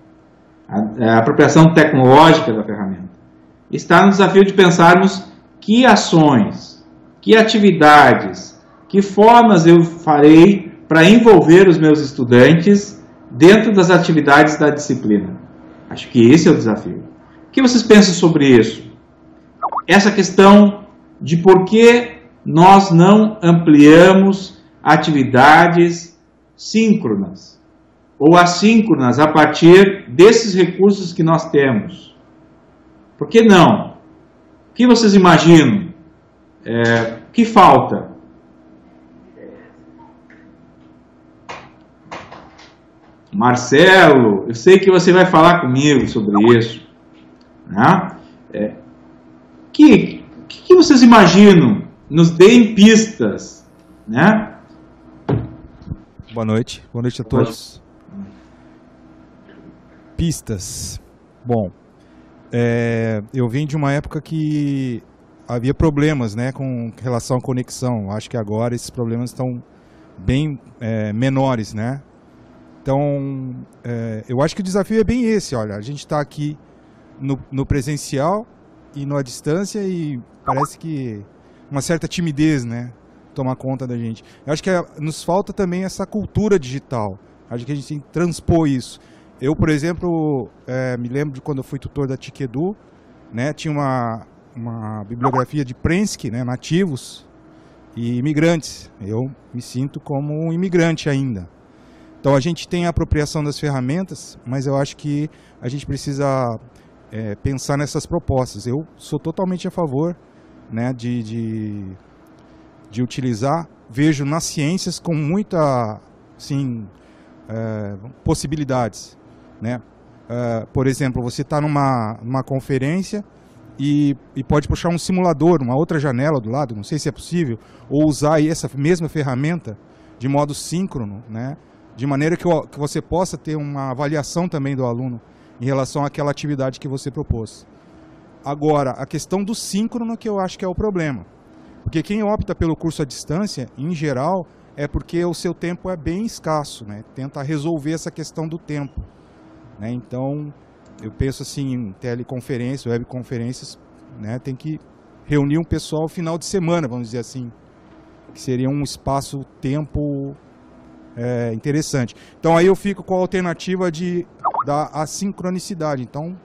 a apropriação tecnológica da ferramenta. Está no desafio de pensarmos que ações, que atividades, que formas eu farei para envolver os meus estudantes dentro das atividades da disciplina. Acho que esse é o desafio. O que vocês pensam sobre isso? Essa questão de por que nós não ampliamos atividades síncronas ou assíncronas a partir desses recursos que nós temos. Por que não? O que vocês imaginam? O que falta? Marcelo, eu sei que você vai falar comigo sobre isso. Né? O que vocês imaginam? Nos deem pistas, né? Boa noite a todos. Pistas. Bom, eu vim de uma época que havia problemas, né, com relação à conexão. Acho que agora esses problemas estão bem menores, né? Então, eu acho que o desafio é bem esse, olha, a gente está aqui no presencial e à distância e parece que uma certa timidez, né, tomar conta da gente. Eu acho que nos falta também essa cultura digital. Acho que a gente tem que transpor isso. Eu, por exemplo, me lembro de quando eu fui tutor da TIC-EDU, né, tinha uma bibliografia de Prensky, né, nativos e imigrantes. Eu me sinto como um imigrante ainda. Então a gente tem a apropriação das ferramentas, mas eu acho que a gente precisa pensar nessas propostas. Eu sou totalmente a favor, né, de utilizar, vejo nas ciências com muita, assim, possibilidades, né? Por exemplo, você está numa conferência e pode puxar um simulador, uma outra janela do lado, não sei se é possível, ou usar aí essa mesma ferramenta de modo síncrono, né? De maneira que você possa ter uma avaliação também do aluno em relação àquela atividade que você propôs. Agora, a questão do síncrono que eu acho que é o problema. Porque quem opta pelo curso à distância, em geral, é porque o seu tempo é bem escasso, né? Tenta resolver essa questão do tempo, né? Então, eu penso assim, em teleconferência, webconferências, né? Tem que reunir um pessoal final de semana, vamos dizer assim, que seria um espaço-tempo interessante. Então, aí eu fico com a alternativa da assincronicidade, então,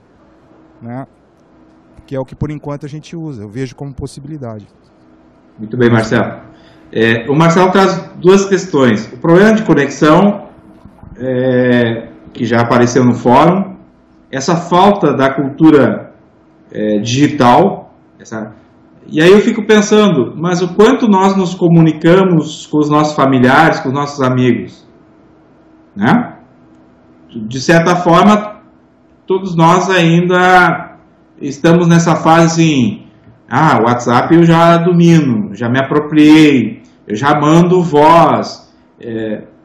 né? Que é o que por enquanto a gente usa, eu vejo como possibilidade. Muito bem, Marcelo. O Marcelo traz duas questões. O problema de conexão, que já apareceu no fórum, essa falta da cultura digital, e aí eu fico pensando, mas o quanto nós nos comunicamos com os nossos familiares, com os nossos amigos, né? De certa forma, todos nós ainda estamos nessa fase assim, o WhatsApp eu já domino, já me apropriei, eu já mando voz,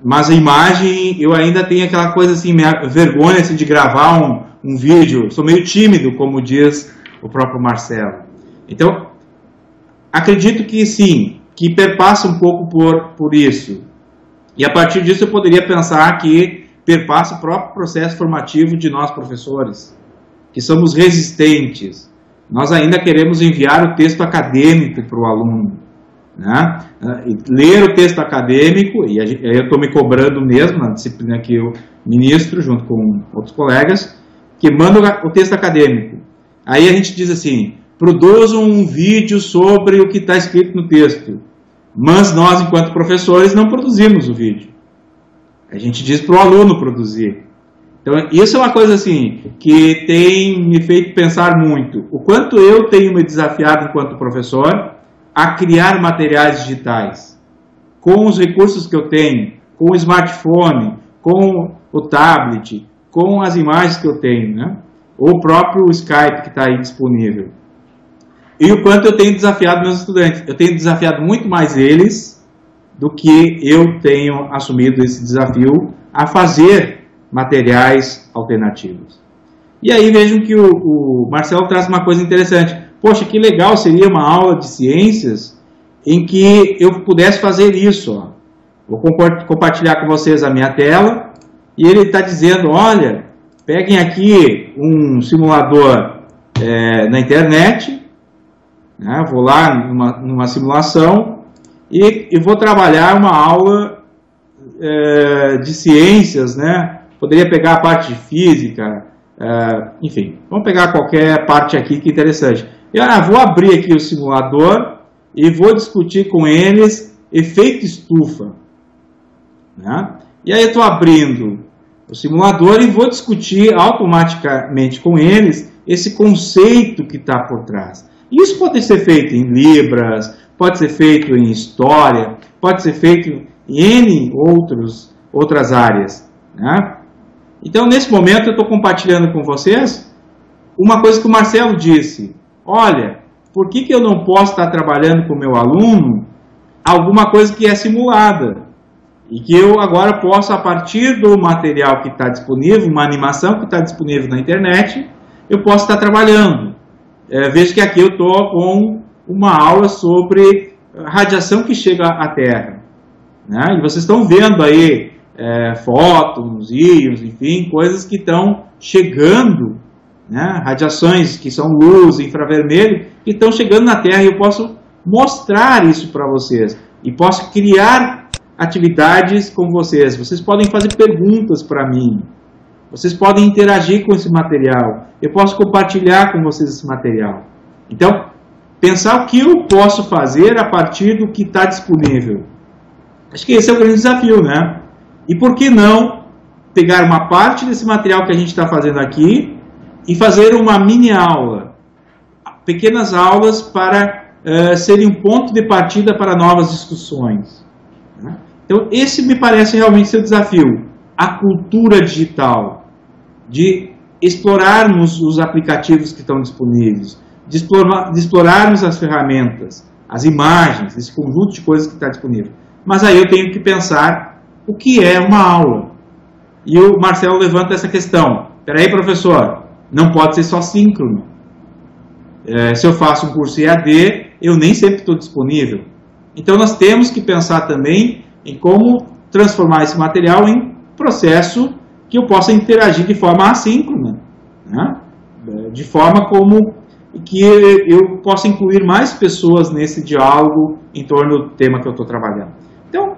mas a imagem eu ainda tenho aquela coisa assim, vergonha assim, de gravar um vídeo, sou meio tímido, como diz o próprio Marcelo. Então, acredito que sim, que perpassa um pouco por isso. E a partir disso eu poderia pensar que perpassa o próprio processo formativo de nós professores, que somos resistentes. Nós ainda queremos enviar o texto acadêmico para o aluno, né? Ler o texto acadêmico, e eu estou me cobrando mesmo na disciplina que eu ministro, junto com outros colegas, que mandam o texto acadêmico. Aí a gente diz assim, produza um vídeo sobre o que está escrito no texto, mas nós, enquanto professores, não produzimos o vídeo. A gente diz para o aluno produzir. Então, isso é uma coisa assim, que tem me feito pensar muito. O quanto eu tenho me desafiado enquanto professor a criar materiais digitais, com os recursos que eu tenho, com o smartphone, com o tablet, com as imagens que eu tenho, né? Ou o próprio Skype que está aí disponível. E o quanto eu tenho desafiado meus estudantes. Eu tenho desafiado muito mais eles do que eu tenho assumido esse desafio a fazer materiais alternativos. E aí vejam que o Marcelo traz uma coisa interessante. Poxa, que legal seria uma aula de ciências em que eu pudesse fazer isso. Ó. Vou compartilhar com vocês a minha tela e ele está dizendo, olha, peguem aqui um simulador na internet, né, vou lá numa simulação e vou trabalhar uma aula de ciências, né? Poderia pegar a parte de física, enfim, vamos pegar qualquer parte aqui que é interessante. E olha, vou abrir aqui o simulador e vou discutir com eles efeito estufa. Né? E aí eu estou abrindo o simulador e vou discutir automaticamente com eles esse conceito que está por trás. Isso pode ser feito em Libras, pode ser feito em História, pode ser feito em N outras áreas. Né? Então, nesse momento, eu estou compartilhando com vocês uma coisa que o Marcelo disse. Olha, por que eu não posso estar trabalhando com o meu aluno alguma coisa que é simulada? E que eu agora posso, a partir do material que está disponível, uma animação que está disponível na internet, eu posso estar trabalhando. Veja que aqui eu estou com uma aula sobre radiação que chega à Terra. Né? E vocês estão vendo aí fótons, íons, enfim, coisas que estão chegando, né? Radiações que são luz, infravermelho, que estão chegando na Terra e eu posso mostrar isso para vocês. E posso criar atividades com vocês. Vocês podem fazer perguntas para mim. Vocês podem interagir com esse material. Eu posso compartilhar com vocês esse material. Então, pensar o que eu posso fazer a partir do que está disponível. Acho que esse é o grande desafio, né? E por que não pegar uma parte desse material que a gente está fazendo aqui e fazer uma mini aula? Pequenas aulas para serem um ponto de partida para novas discussões. Né? Então, esse me parece realmente ser o desafio. A cultura digital, de explorarmos os aplicativos que estão disponíveis, de explorarmos as ferramentas, as imagens, esse conjunto de coisas que está disponível. Mas aí eu tenho que pensar o que é uma aula. E o Marcelo levanta essa questão. Espera aí, professor, não pode ser só síncrono. Se eu faço um curso EAD, eu nem sempre estou disponível. Então nós temos que pensar também em como transformar esse material em processo que eu possa interagir de forma assíncrona, né? De forma como que eu possa incluir mais pessoas nesse diálogo em torno do tema que eu estou trabalhando. Então,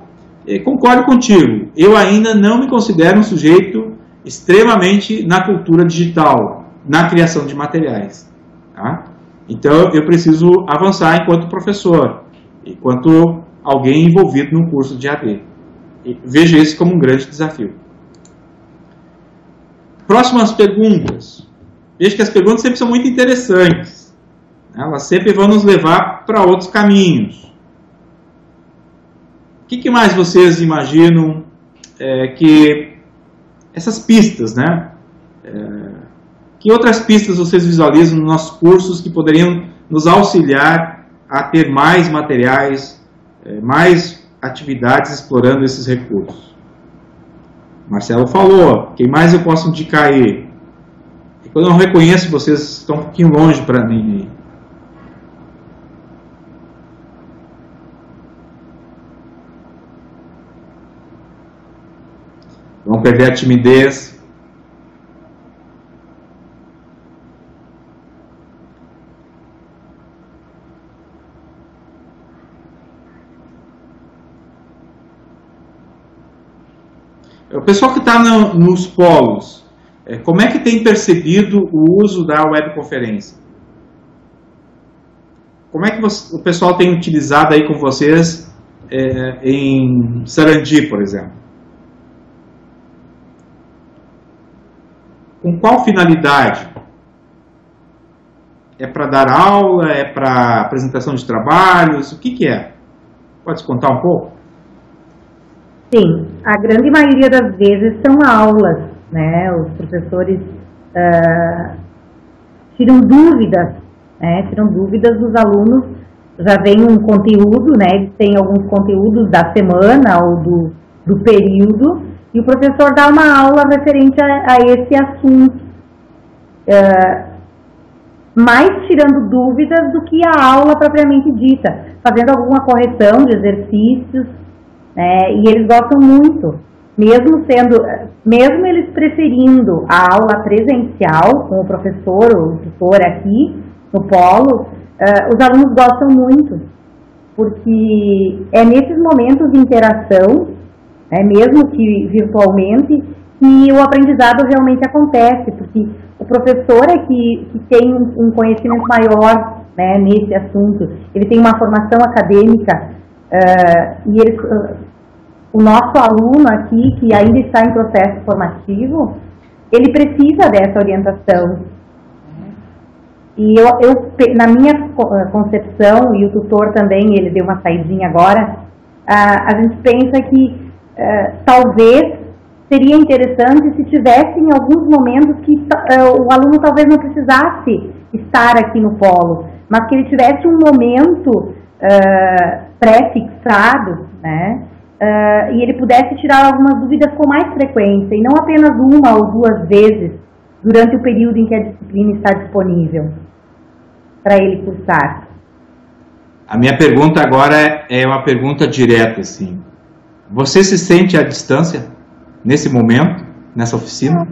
concordo contigo, eu ainda não me considero um sujeito extremamente na cultura digital, na criação de materiais. Tá? Então, eu preciso avançar enquanto professor, enquanto alguém envolvido num curso de AD. Vejo esse como um grande desafio. Próximas perguntas. Vejo que as perguntas sempre são muito interessantes. Elas sempre vão nos levar para outros caminhos. O que mais vocês imaginam que essas pistas, né? Que outras pistas vocês visualizam nos nossos cursos que poderiam nos auxiliar a ter mais materiais, mais atividades explorando esses recursos? Marcelo falou, quem mais eu posso indicar aí? Quando eu não reconheço, vocês estão um pouquinho longe para mim. Vão perder a timidez. O pessoal que está nos polos, como é que tem percebido o uso da webconferência? Como é que o pessoal tem utilizado aí com vocês em Sarandi, por exemplo? Com qual finalidade? É para dar aula? É para apresentação de trabalhos? O que é? Pode contar um pouco? Sim, a grande maioria das vezes são aulas, né? Os professores tiram dúvidas, né? Tiram dúvidas dos alunos, já vem um conteúdo, né? Eles têm alguns conteúdos da semana ou do período, e o professor dá uma aula referente a esse assunto, mais tirando dúvidas do que a aula propriamente dita, fazendo alguma correção de exercícios, né? E eles gostam muito, mesmo eles preferindo a aula presencial com o professor ou tutor aqui no polo, os alunos gostam muito, porque é nesses momentos de interação, mesmo que virtualmente, que o aprendizado realmente acontece, porque o professor é que tem um conhecimento maior, né, nesse assunto, ele tem uma formação acadêmica, e o nosso aluno aqui, que ainda está em processo formativo, ele precisa dessa orientação. E na minha concepção, e o tutor também, ele deu uma saidinha agora, a gente pensa que talvez seria interessante se tivesse em alguns momentos que o aluno talvez não precisasse estar aqui no polo, mas que ele tivesse um momento pré-fixado, né? E ele pudesse tirar algumas dúvidas com mais frequência, e não apenas uma ou duas vezes durante o período em que a disciplina está disponível para ele cursar. A minha pergunta agora é uma pergunta direta, assim. Você se sente à distância nesse momento, nessa oficina?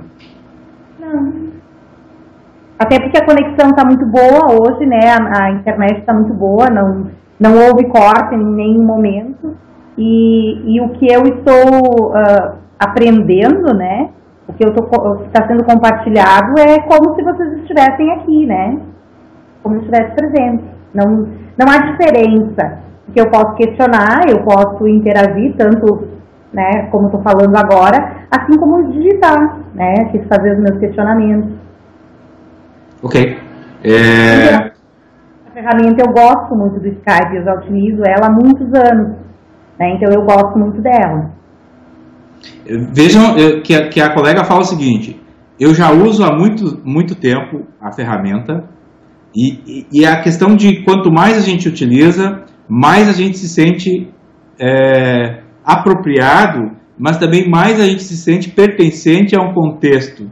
Não. Até porque a conexão está muito boa hoje, né? A internet está muito boa, não houve corte em nenhum momento. E o que eu estou aprendendo, né? O que está sendo compartilhado é como se vocês estivessem aqui, né? Como se estivesse presente. Não há diferença. Porque eu posso questionar, eu posso interagir, tanto, né, como estou falando agora, assim como digitar, né? Quis fazer os meus questionamentos. Ok. A ferramenta eu gosto muito do Skype, eu já utilizo ela há muitos anos, né? Então eu gosto muito dela. Vejam que a colega fala o seguinte: eu já uso há muito tempo a ferramenta, e a questão de quanto mais a gente utiliza, mais a gente se sente apropriado, mas também mais a gente se sente pertencente a um contexto.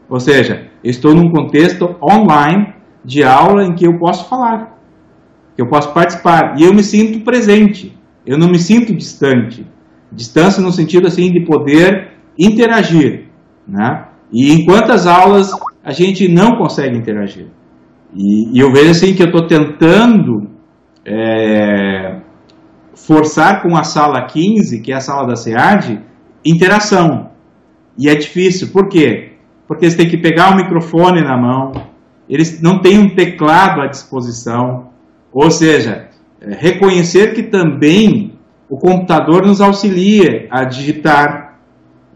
Ou seja, eu estou num contexto online de aula em que eu posso falar. que eu posso participar, e eu me sinto presente, eu não me sinto distante. Distância no sentido assim de poder interagir, né? E em quantas aulas a gente não consegue interagir? E eu vejo assim que eu estou tentando forçar com a sala 15, que é a sala da SEAD, interação. E é difícil, por quê? Porque eles têm que pegar o microfone na mão, eles não têm um teclado à disposição, ou seja, reconhecer que também o computador nos auxilia a digitar,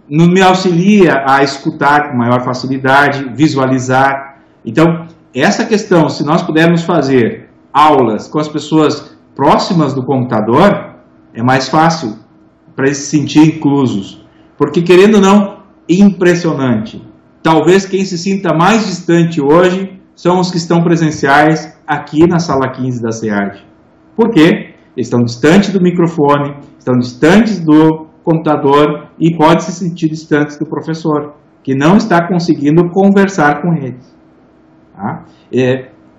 me auxilia a escutar com maior facilidade, visualizar. Então, essa questão, se nós pudermos fazer aulas com as pessoas próximas do computador, é mais fácil para eles se sentir inclusos. Porque, querendo ou não, impressionante. Talvez quem se sinta mais distante hoje são os que estão presenciais aqui na sala 15 da SEAD. Por quê? Eles estão distantes do microfone, estão distantes do computador e podem se sentir distantes do professor, que não está conseguindo conversar com eles. Tá?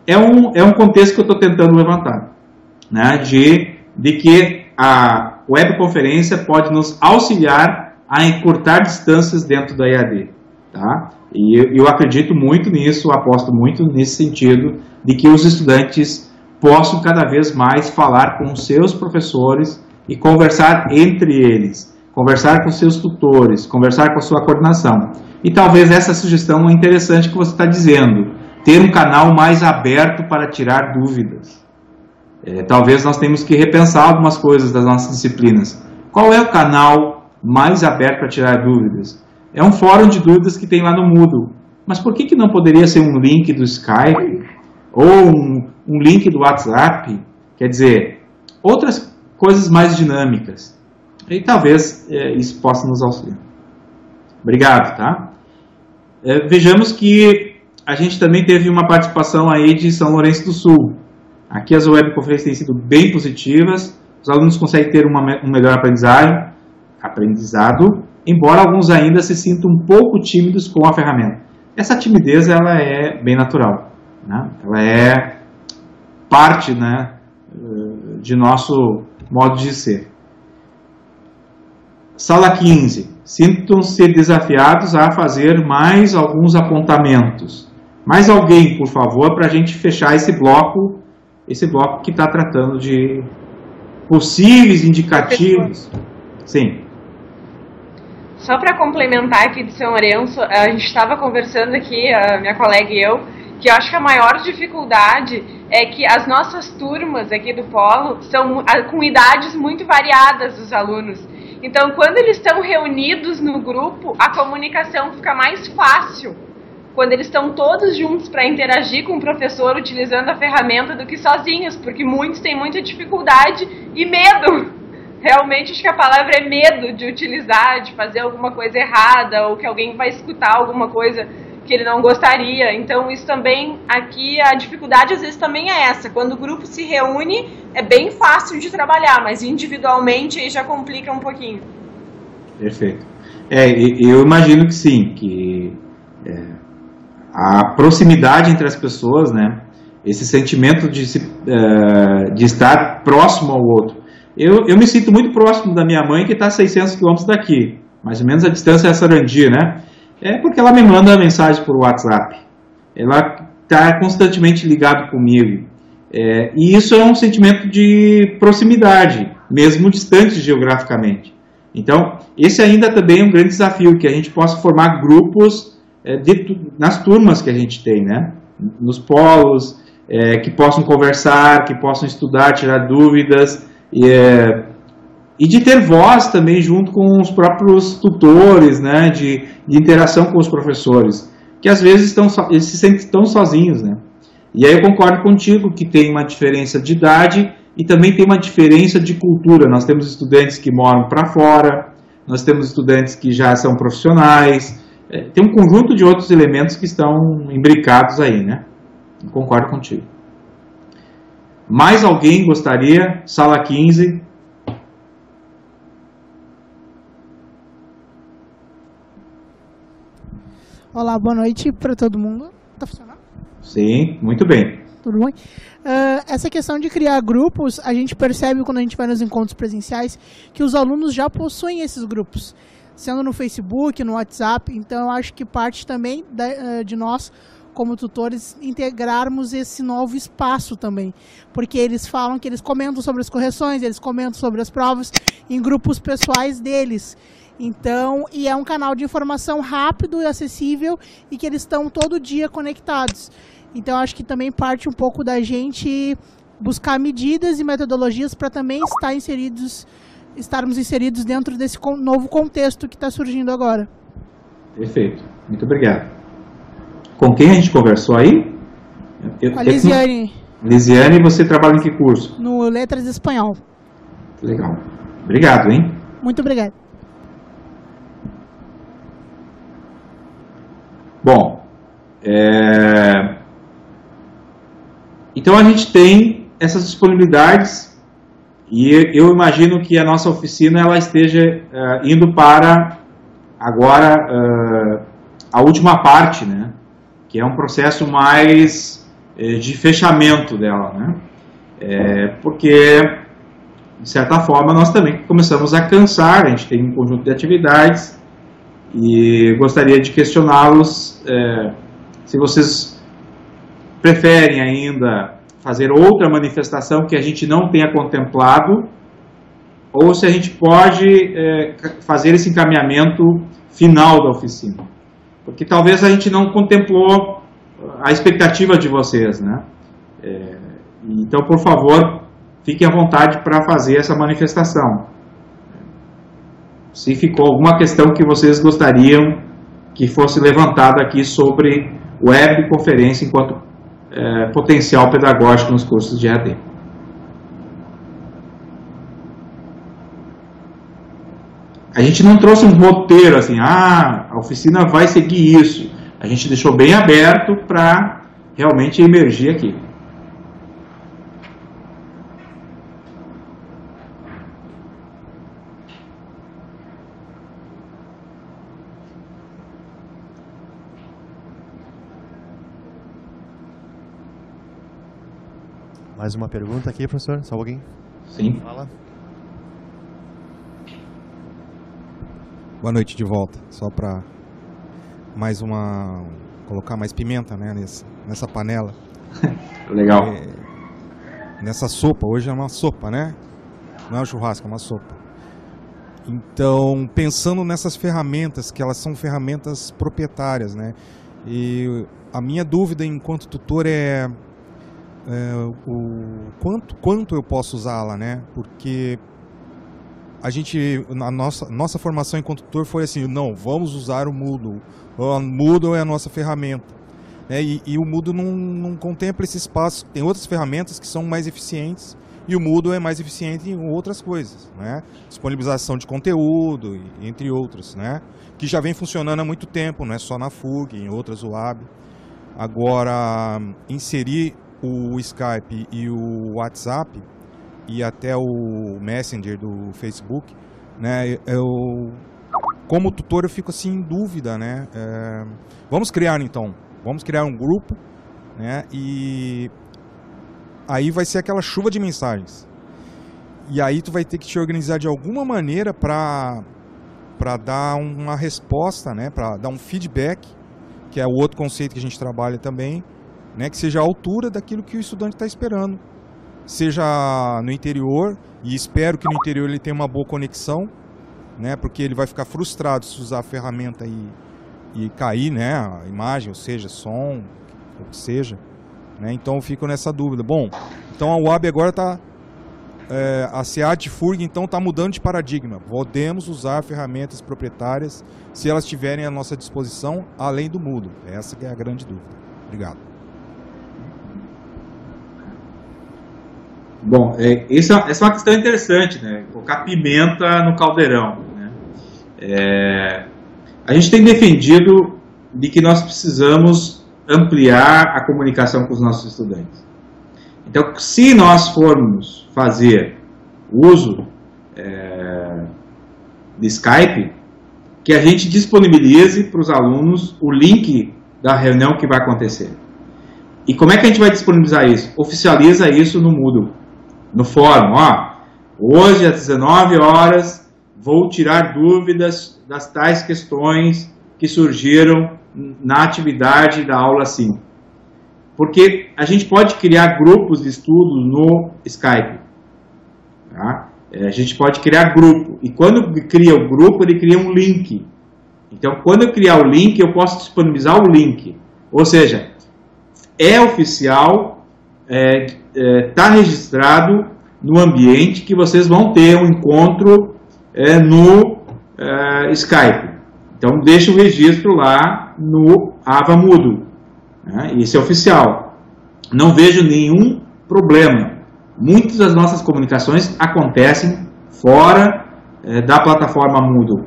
É um contexto que eu estou tentando levantar, né, de que a webconferência pode nos auxiliar a encurtar distâncias dentro da EAD. Tá? E eu acredito muito nisso, aposto muito nesse sentido, de que os estudantes possam cada vez mais falar com os seus professores e conversar entre eles, conversar com seus tutores, conversar com a sua coordenação. E talvez essa sugestão é interessante que você está dizendo, ter um canal mais aberto para tirar dúvidas. Talvez nós tenhamos que repensar algumas coisas das nossas disciplinas. Qual é o canal mais aberto para tirar dúvidas? É um fórum de dúvidas que tem lá no Moodle. Mas por que não poderia ser um link do Skype? Ou um link do WhatsApp? Quer dizer, outras coisas mais dinâmicas. E talvez isso possa nos auxiliar. Obrigado, tá? Vejamos que a gente também teve uma participação aí de São Lourenço do Sul. Aqui as webconferências têm sido bem positivas, os alunos conseguem ter um melhor aprendizado, embora alguns ainda se sintam um pouco tímidos com a ferramenta. Essa timidez ela é bem natural, né? Ela é parte, né, de nosso modo de ser. Sala 15. Sintam-se desafiados a fazer mais alguns apontamentos. Mais alguém, por favor, para a gente fechar esse bloco que está tratando de possíveis indicativos. Sim. Só para complementar aqui de São Lourenço, a gente estava conversando aqui, a minha colega e eu, que eu acho que a maior dificuldade é que as nossas turmas aqui do Polo são com idades muito variadas dos alunos. Então, quando eles estão reunidos no grupo, a comunicação fica mais fácil. Quando eles estão todos juntos para interagir com o professor utilizando a ferramenta do que sozinhos, porque muitos têm muita dificuldade e medo. Realmente, acho que a palavra é medo de utilizar, de fazer alguma coisa errada, ou que alguém vai escutar alguma coisa que ele não gostaria. Então, isso também, aqui, a dificuldade às vezes também é essa. Quando o grupo se reúne, é bem fácil de trabalhar, mas individualmente aí já complica um pouquinho. Perfeito. Eu imagino que sim, que a proximidade entre as pessoas, né, esse sentimento de estar próximo ao outro. Eu me sinto muito próximo da minha mãe, que está a 600 quilômetros daqui, mais ou menos a distância é Sarandi, né? É porque ela me manda mensagem por WhatsApp. Ela está constantemente ligada comigo. E isso é um sentimento de proximidade, mesmo distante geograficamente. Então, esse ainda também é um grande desafio, que a gente possa formar grupos nas turmas que a gente tem, né? Nos polos, que possam conversar, que possam estudar, tirar dúvidas, e de ter voz também junto com os próprios tutores, né, de interação com os professores, que às vezes eles se sentem tão sozinhos, né? E aí eu concordo contigo que tem uma diferença de idade e também tem uma diferença de cultura. Nós temos estudantes que moram para fora, nós temos estudantes que já são profissionais, tem um conjunto de outros elementos que estão imbricados aí, né? Eu concordo contigo. Mais alguém gostaria? Sala 15. Olá, boa noite para todo mundo. Tá funcionando? Sim, muito bem. Tudo bem? Essa questão de criar grupos, a gente percebe quando a gente vai nos encontros presenciais que os alunos já possuem esses grupos, sendo no Facebook, no WhatsApp. Então, eu acho que parte também de nós, como tutores, integrarmos esse novo espaço também. Porque eles falam que eles comentam sobre as correções, eles comentam sobre as provas em grupos pessoais deles. Então, e é um canal de informação rápido e acessível e que eles estão todo dia conectados. Então, acho que também parte um pouco da gente buscar medidas e metodologias para também estarmos inseridos dentro desse novo contexto que está surgindo agora. Perfeito. Muito obrigado. Com quem a gente conversou aí? Com a Lisiane. Lisiane, você trabalha em que curso? No Letras Espanhol. Legal. Obrigado, hein? Muito obrigado. Bom, então a gente tem essas disponibilidades e eu imagino que a nossa oficina ela esteja indo para agora a última parte, né? Que é um processo mais de fechamento dela, né? Porque, de certa forma, nós também começamos a cansar, a gente tem um conjunto de atividades e gostaria de questioná-los se vocês preferem ainda fazer outra manifestação que a gente não tenha contemplado ou se a gente pode fazer esse encaminhamento final da oficina. Porque talvez a gente não contemplou a expectativa de vocês, né? Então, por favor, fiquem à vontade para fazer essa manifestação. Se ficou alguma questão que vocês gostariam que fosse levantada aqui sobre webconferência enquanto potencial pedagógico nos cursos de EAD. A gente não trouxe um roteiro assim, a oficina vai seguir isso. A gente deixou bem aberto para realmente emergir aqui. Mais uma pergunta aqui, professor? Só um pouquinho. Sim. Fala. Boa noite de volta. Só para colocar mais pimenta, né, nessa panela. Legal. Nessa sopa, hoje é uma sopa, né? Não é um churrasco, é uma sopa. Então, pensando nessas ferramentas, que elas são ferramentas proprietárias, né? E a minha dúvida enquanto tutor quanto eu posso usá-la, né? Porque a nossa formação enquanto tutor foi assim, não, vamos usar o Moodle. O Moodle é a nossa ferramenta, né? E o Moodle não contempla esse espaço. Tem outras ferramentas que são mais eficientes e o Moodle é mais eficiente em outras coisas, né? Disponibilização de conteúdo, entre outras, né? Que já vem funcionando há muito tempo, não é só na FUG, em outras UAB. Agora, inserir o Skype e o WhatsApp e até o Messenger do Facebook, né? Como tutor eu fico assim em dúvida, né? Vamos criar um grupo, né? E aí vai ser aquela chuva de mensagens. E aí tu vai ter que te organizar de alguma maneira para dar uma resposta, né? Para dar um feedback, que é o outro conceito que a gente trabalha também, né, que seja a altura daquilo que o estudante está esperando. Seja no interior, e espero que no interior ele tenha uma boa conexão, né, porque ele vai ficar frustrado se usar a ferramenta e cair, né, a imagem, ou seja, som, o que seja. Né, então eu fico nessa dúvida. Bom, então a UAB agora está... a SEAD FURG então está mudando de paradigma. Podemos usar ferramentas proprietárias se elas estiverem à nossa disposição, além do Moodle. Essa que é a grande dúvida. Obrigado. Bom, essa é uma questão interessante, né? Colocar pimenta no caldeirão, né? A gente tem defendido de que nós precisamos ampliar a comunicação com os nossos estudantes. Então, se nós formos fazer uso de Skype, que a gente disponibilize para os alunos o link da reunião que vai acontecer. E como é que a gente vai disponibilizar isso? Oficializa isso no Moodle, no fórum. Ó, hoje às 19 horas vou tirar dúvidas das tais questões que surgiram na atividade da aula 5. Porque a gente pode criar grupos de estudo no Skype. Tá? A gente pode criar grupo. E quando cria o grupo, ele cria um link. Então, quando eu criar o link, eu posso disponibilizar o link. Ou seja, é oficial, está registrado no ambiente que vocês vão ter um encontro no Skype. Então, deixa o registro lá no Ava Moodle. Né? Isso é oficial. Não vejo nenhum problema. Muitas das nossas comunicações acontecem fora da plataforma Moodle,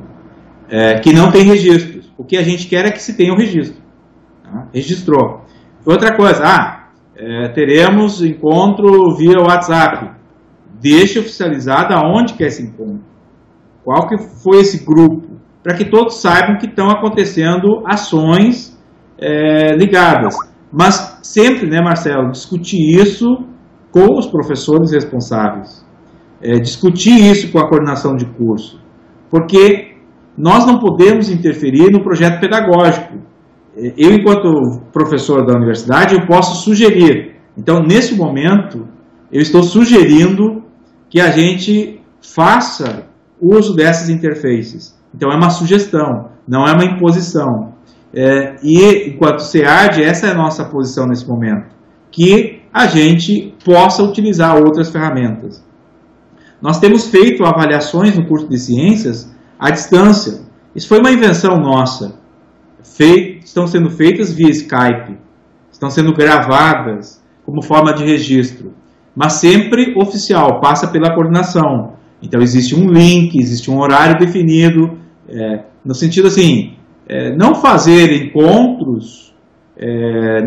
que não tem registros. O que a gente quer é que se tenha o registro. Tá? Registrou. Outra coisa, teremos encontro via WhatsApp. Deixe oficializado aonde que é esse encontro. Qual que foi esse grupo? Para que todos saibam que estão acontecendo ações ligadas. Mas sempre, né, Marcelo, discutir isso com os professores responsáveis. Discutir isso com a coordenação de curso. Porque nós não podemos interferir no projeto pedagógico. Eu, enquanto professor da universidade, eu posso sugerir. Então, nesse momento, eu estou sugerindo que a gente faça uso dessas interfaces. Então, é uma sugestão, não é uma imposição. E, enquanto SEAD, essa é a nossa posição nesse momento. Que a gente possa utilizar outras ferramentas. Nós temos feito avaliações no curso de ciências à distância. Isso foi uma invenção nossa. Estão sendo feitas via Skype, estão sendo gravadas como forma de registro, mas sempre oficial, passa pela coordenação. Então existe um link, existe um horário definido, no sentido assim, não fazer encontros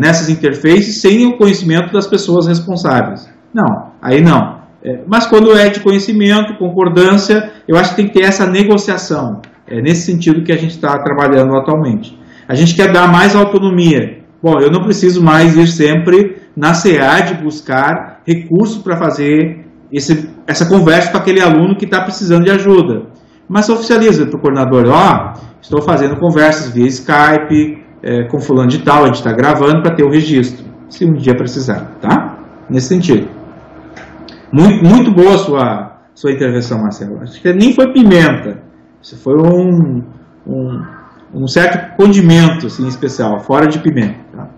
nessas interfaces sem o conhecimento das pessoas responsáveis. Não, aí não. Mas quando é de conhecimento, concordância, eu acho que tem que ter essa negociação. É nesse sentido que a gente está trabalhando atualmente. A gente quer dar mais autonomia. Bom, eu não preciso mais ir sempre na SEAD buscar recursos para fazer essa conversa com aquele aluno que está precisando de ajuda. Mas oficializa para o coordenador, estou fazendo conversas via Skype, com fulano de tal, a gente está gravando para ter o registro, se um dia precisar, tá? Nesse sentido. Muito, muito boa a sua intervenção, Marcelo. Acho que nem foi pimenta, isso foi um certo condimento assim, especial, fora de pimenta. Tá?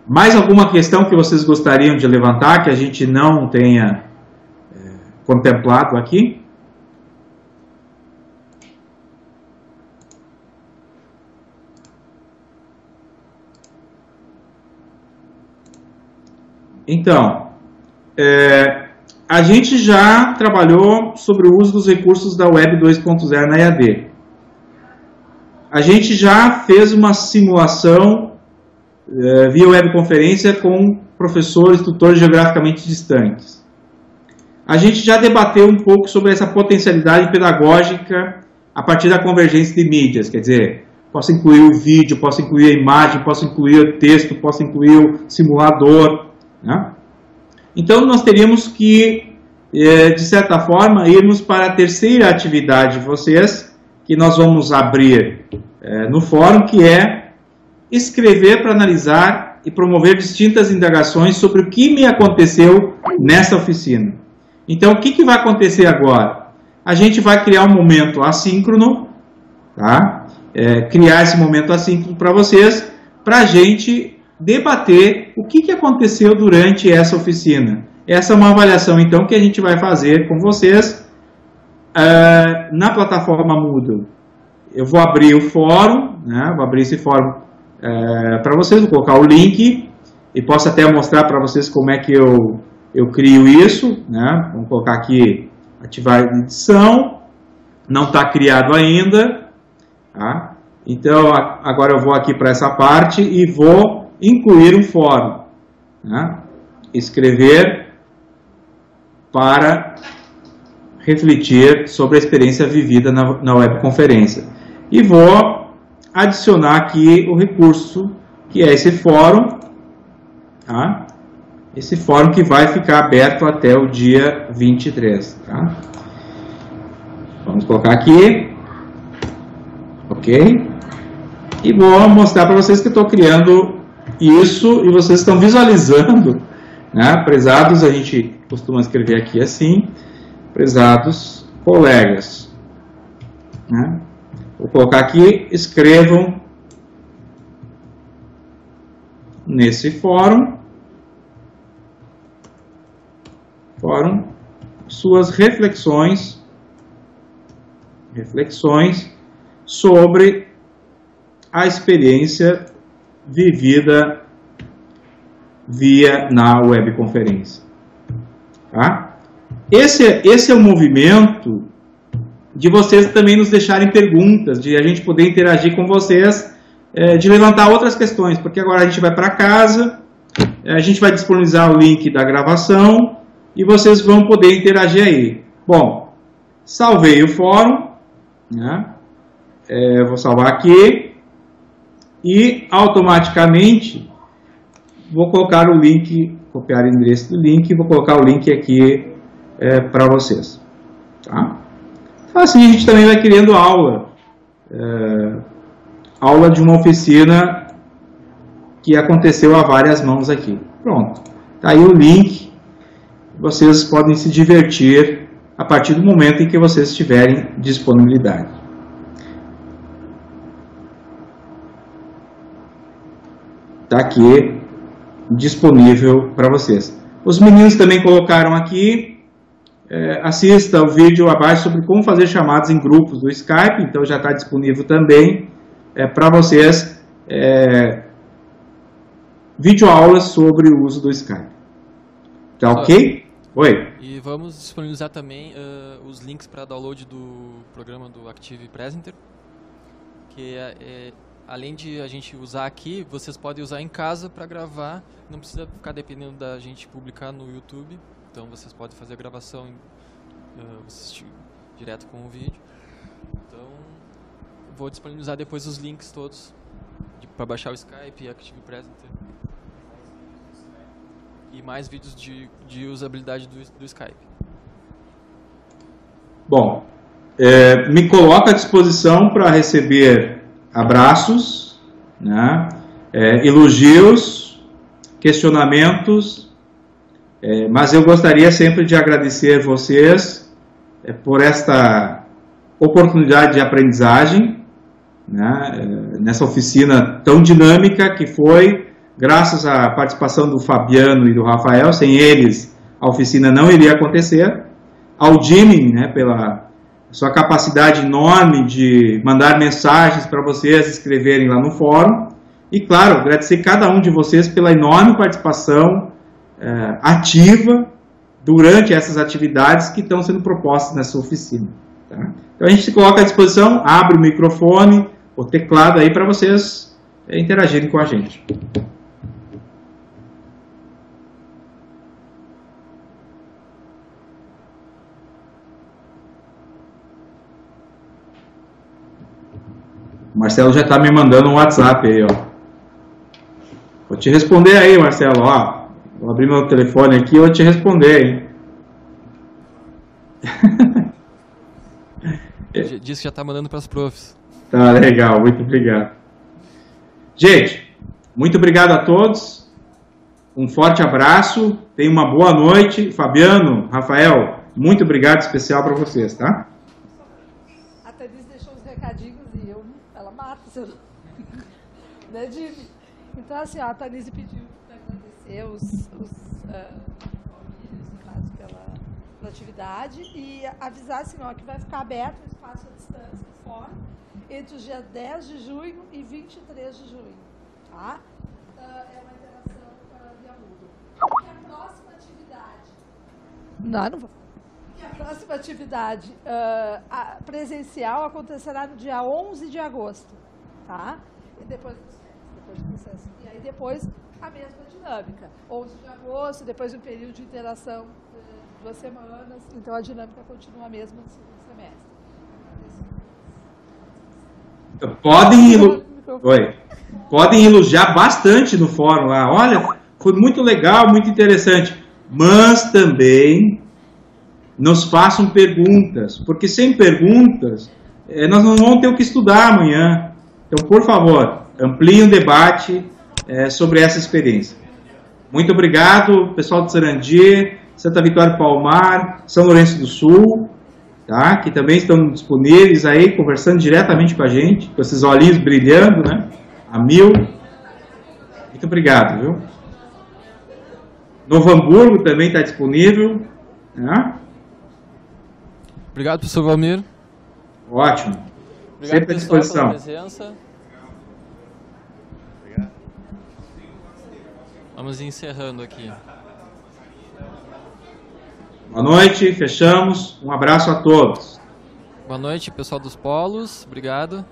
Mais alguma questão que vocês gostariam de levantar que a gente não tenha contemplado aqui? Então, a gente já trabalhou sobre o uso dos recursos da Web 2.0 na EAD. A gente já fez uma simulação via webconferência com professores, tutores geograficamente distantes. A gente já debateu um pouco sobre essa potencialidade pedagógica a partir da convergência de mídias, quer dizer, posso incluir o vídeo, posso incluir a imagem, posso incluir o texto, posso incluir o simulador. Né? Então, nós teríamos que, de certa forma, irmos para a terceira atividade de vocês, que nós vamos abrir no fórum, que é escrever para analisar e promover distintas indagações sobre o que me aconteceu nessa oficina. Então, o que vai acontecer agora? A gente vai criar um momento assíncrono, tá? Criar esse momento assíncrono para vocês, para a gente debater o que aconteceu durante essa oficina. Essa é uma avaliação, então, que a gente vai fazer com vocês na plataforma Moodle. Eu vou abrir o fórum, né? Vou abrir esse fórum para vocês, vou colocar o link e posso até mostrar para vocês como é que eu crio isso, né? Vamos colocar aqui, ativar a edição, não está criado ainda, tá? Então, agora eu vou aqui para essa parte e vou incluir um fórum, né? Escrever para refletir sobre a experiência vivida na webconferência. E vou adicionar aqui o recurso que é esse fórum, tá? Esse fórum que vai ficar aberto até o dia 23, tá? Vamos colocar aqui, ok? E vou mostrar para vocês que estou criando isso e vocês estão visualizando, né? Prezados, a gente costuma escrever aqui assim, prezados colegas, né? Vou colocar aqui, escrevam nesse fórum suas reflexões sobre a experiência vivida na webconferência. Tá? Esse é o movimento de vocês também nos deixarem perguntas, de a gente poder interagir com vocês, de levantar outras questões, porque agora a gente vai para casa, a gente vai disponibilizar o link da gravação e vocês vão poder interagir aí. Bom, salvei o fórum, né? Vou salvar aqui e automaticamente vou colocar o link, copiar o endereço do link e vou colocar o link aqui para vocês. Tá? Então, assim a gente também vai criando aula de uma oficina que aconteceu a várias mãos aqui. Pronto, tá aí o link, vocês podem se divertir a partir do momento em que vocês tiverem disponibilidade. Está aqui disponível para vocês. Os meninos também colocaram aqui, assista o vídeo abaixo sobre como fazer chamadas em grupos do Skype, então já está disponível também para vocês videoaulas sobre o uso do Skype. Tá ok? Oi. E vamos disponibilizar também os links para download do programa do Active Presenter, que além de a gente usar aqui, vocês podem usar em casa para gravar, não precisa ficar dependendo da gente publicar no YouTube, então vocês podem fazer a gravação assistir direto com o vídeo. Então, vou disponibilizar depois os links todos para baixar o Skype e Active Presenter. E mais vídeos de usabilidade do Skype. Bom, me coloco à disposição para receber abraços, né, elogios, questionamentos, mas eu gostaria sempre de agradecer vocês por esta oportunidade de aprendizagem, né, nessa oficina tão dinâmica que foi, graças à participação do Fabiano e do Rafael. Sem eles a oficina não iria acontecer, ao Jimmy, né, pela sua capacidade enorme de mandar mensagens para vocês escreverem lá no fórum. E, claro, agradecer cada um de vocês pela enorme participação ativa durante essas atividades que estão sendo propostas nessa oficina. Tá? Então, a gente se coloca à disposição, abre o microfone, o teclado aí para vocês interagirem com a gente. O Marcelo já está me mandando um WhatsApp aí, ó. Vou te responder aí, Marcelo, ó. Vou abrir meu telefone aqui e vou te responder, hein. Disse que já está mandando para as profs. Tá, legal, muito obrigado. Gente, muito obrigado a todos. Um forte abraço. Tenham uma boa noite. Fabiano, Rafael, muito obrigado especial para vocês, tá? A Tanise deixou os recadinhos e ela mata, você não... né, Jimmy? Então, assim, ó, a Tanise pediu para agradecer os pela atividade e avisar, assim, ó, que vai ficar aberto o espaço à distância, fora, entre os dias 10 de junho e 23 de junho, tá? É uma interação via Moodle. E a próxima atividade... Não vou. E a próxima atividade presencial acontecerá no dia 11 de agosto, tá? E depois do processo. E aí depois a mesma dinâmica. 11 de agosto, depois um período de interação de 2 semanas, então a dinâmica continua a mesma no segundo semestre. Podem... Oi. podem elogiar bastante no fórum lá. Olha, foi muito legal, muito interessante. Mas também nos façam perguntas, porque sem perguntas nós não vamos ter o que estudar amanhã. Então, por favor, ampliem o debate sobre essa experiência. Muito obrigado, pessoal de Sarandi, Santa Vitória do Palmar, São Lourenço do Sul, tá? Que também estão disponíveis aí, conversando diretamente com a gente, com esses olhinhos brilhando, né? A mil. Muito obrigado, viu? Novo Hamburgo também está disponível, né? Obrigado, professor Valmir. Ótimo. Obrigado, sempre à disposição. Pela presença. Obrigado. Vamos encerrando aqui. Boa noite, fechamos. Um abraço a todos. Boa noite, pessoal dos polos. Obrigado.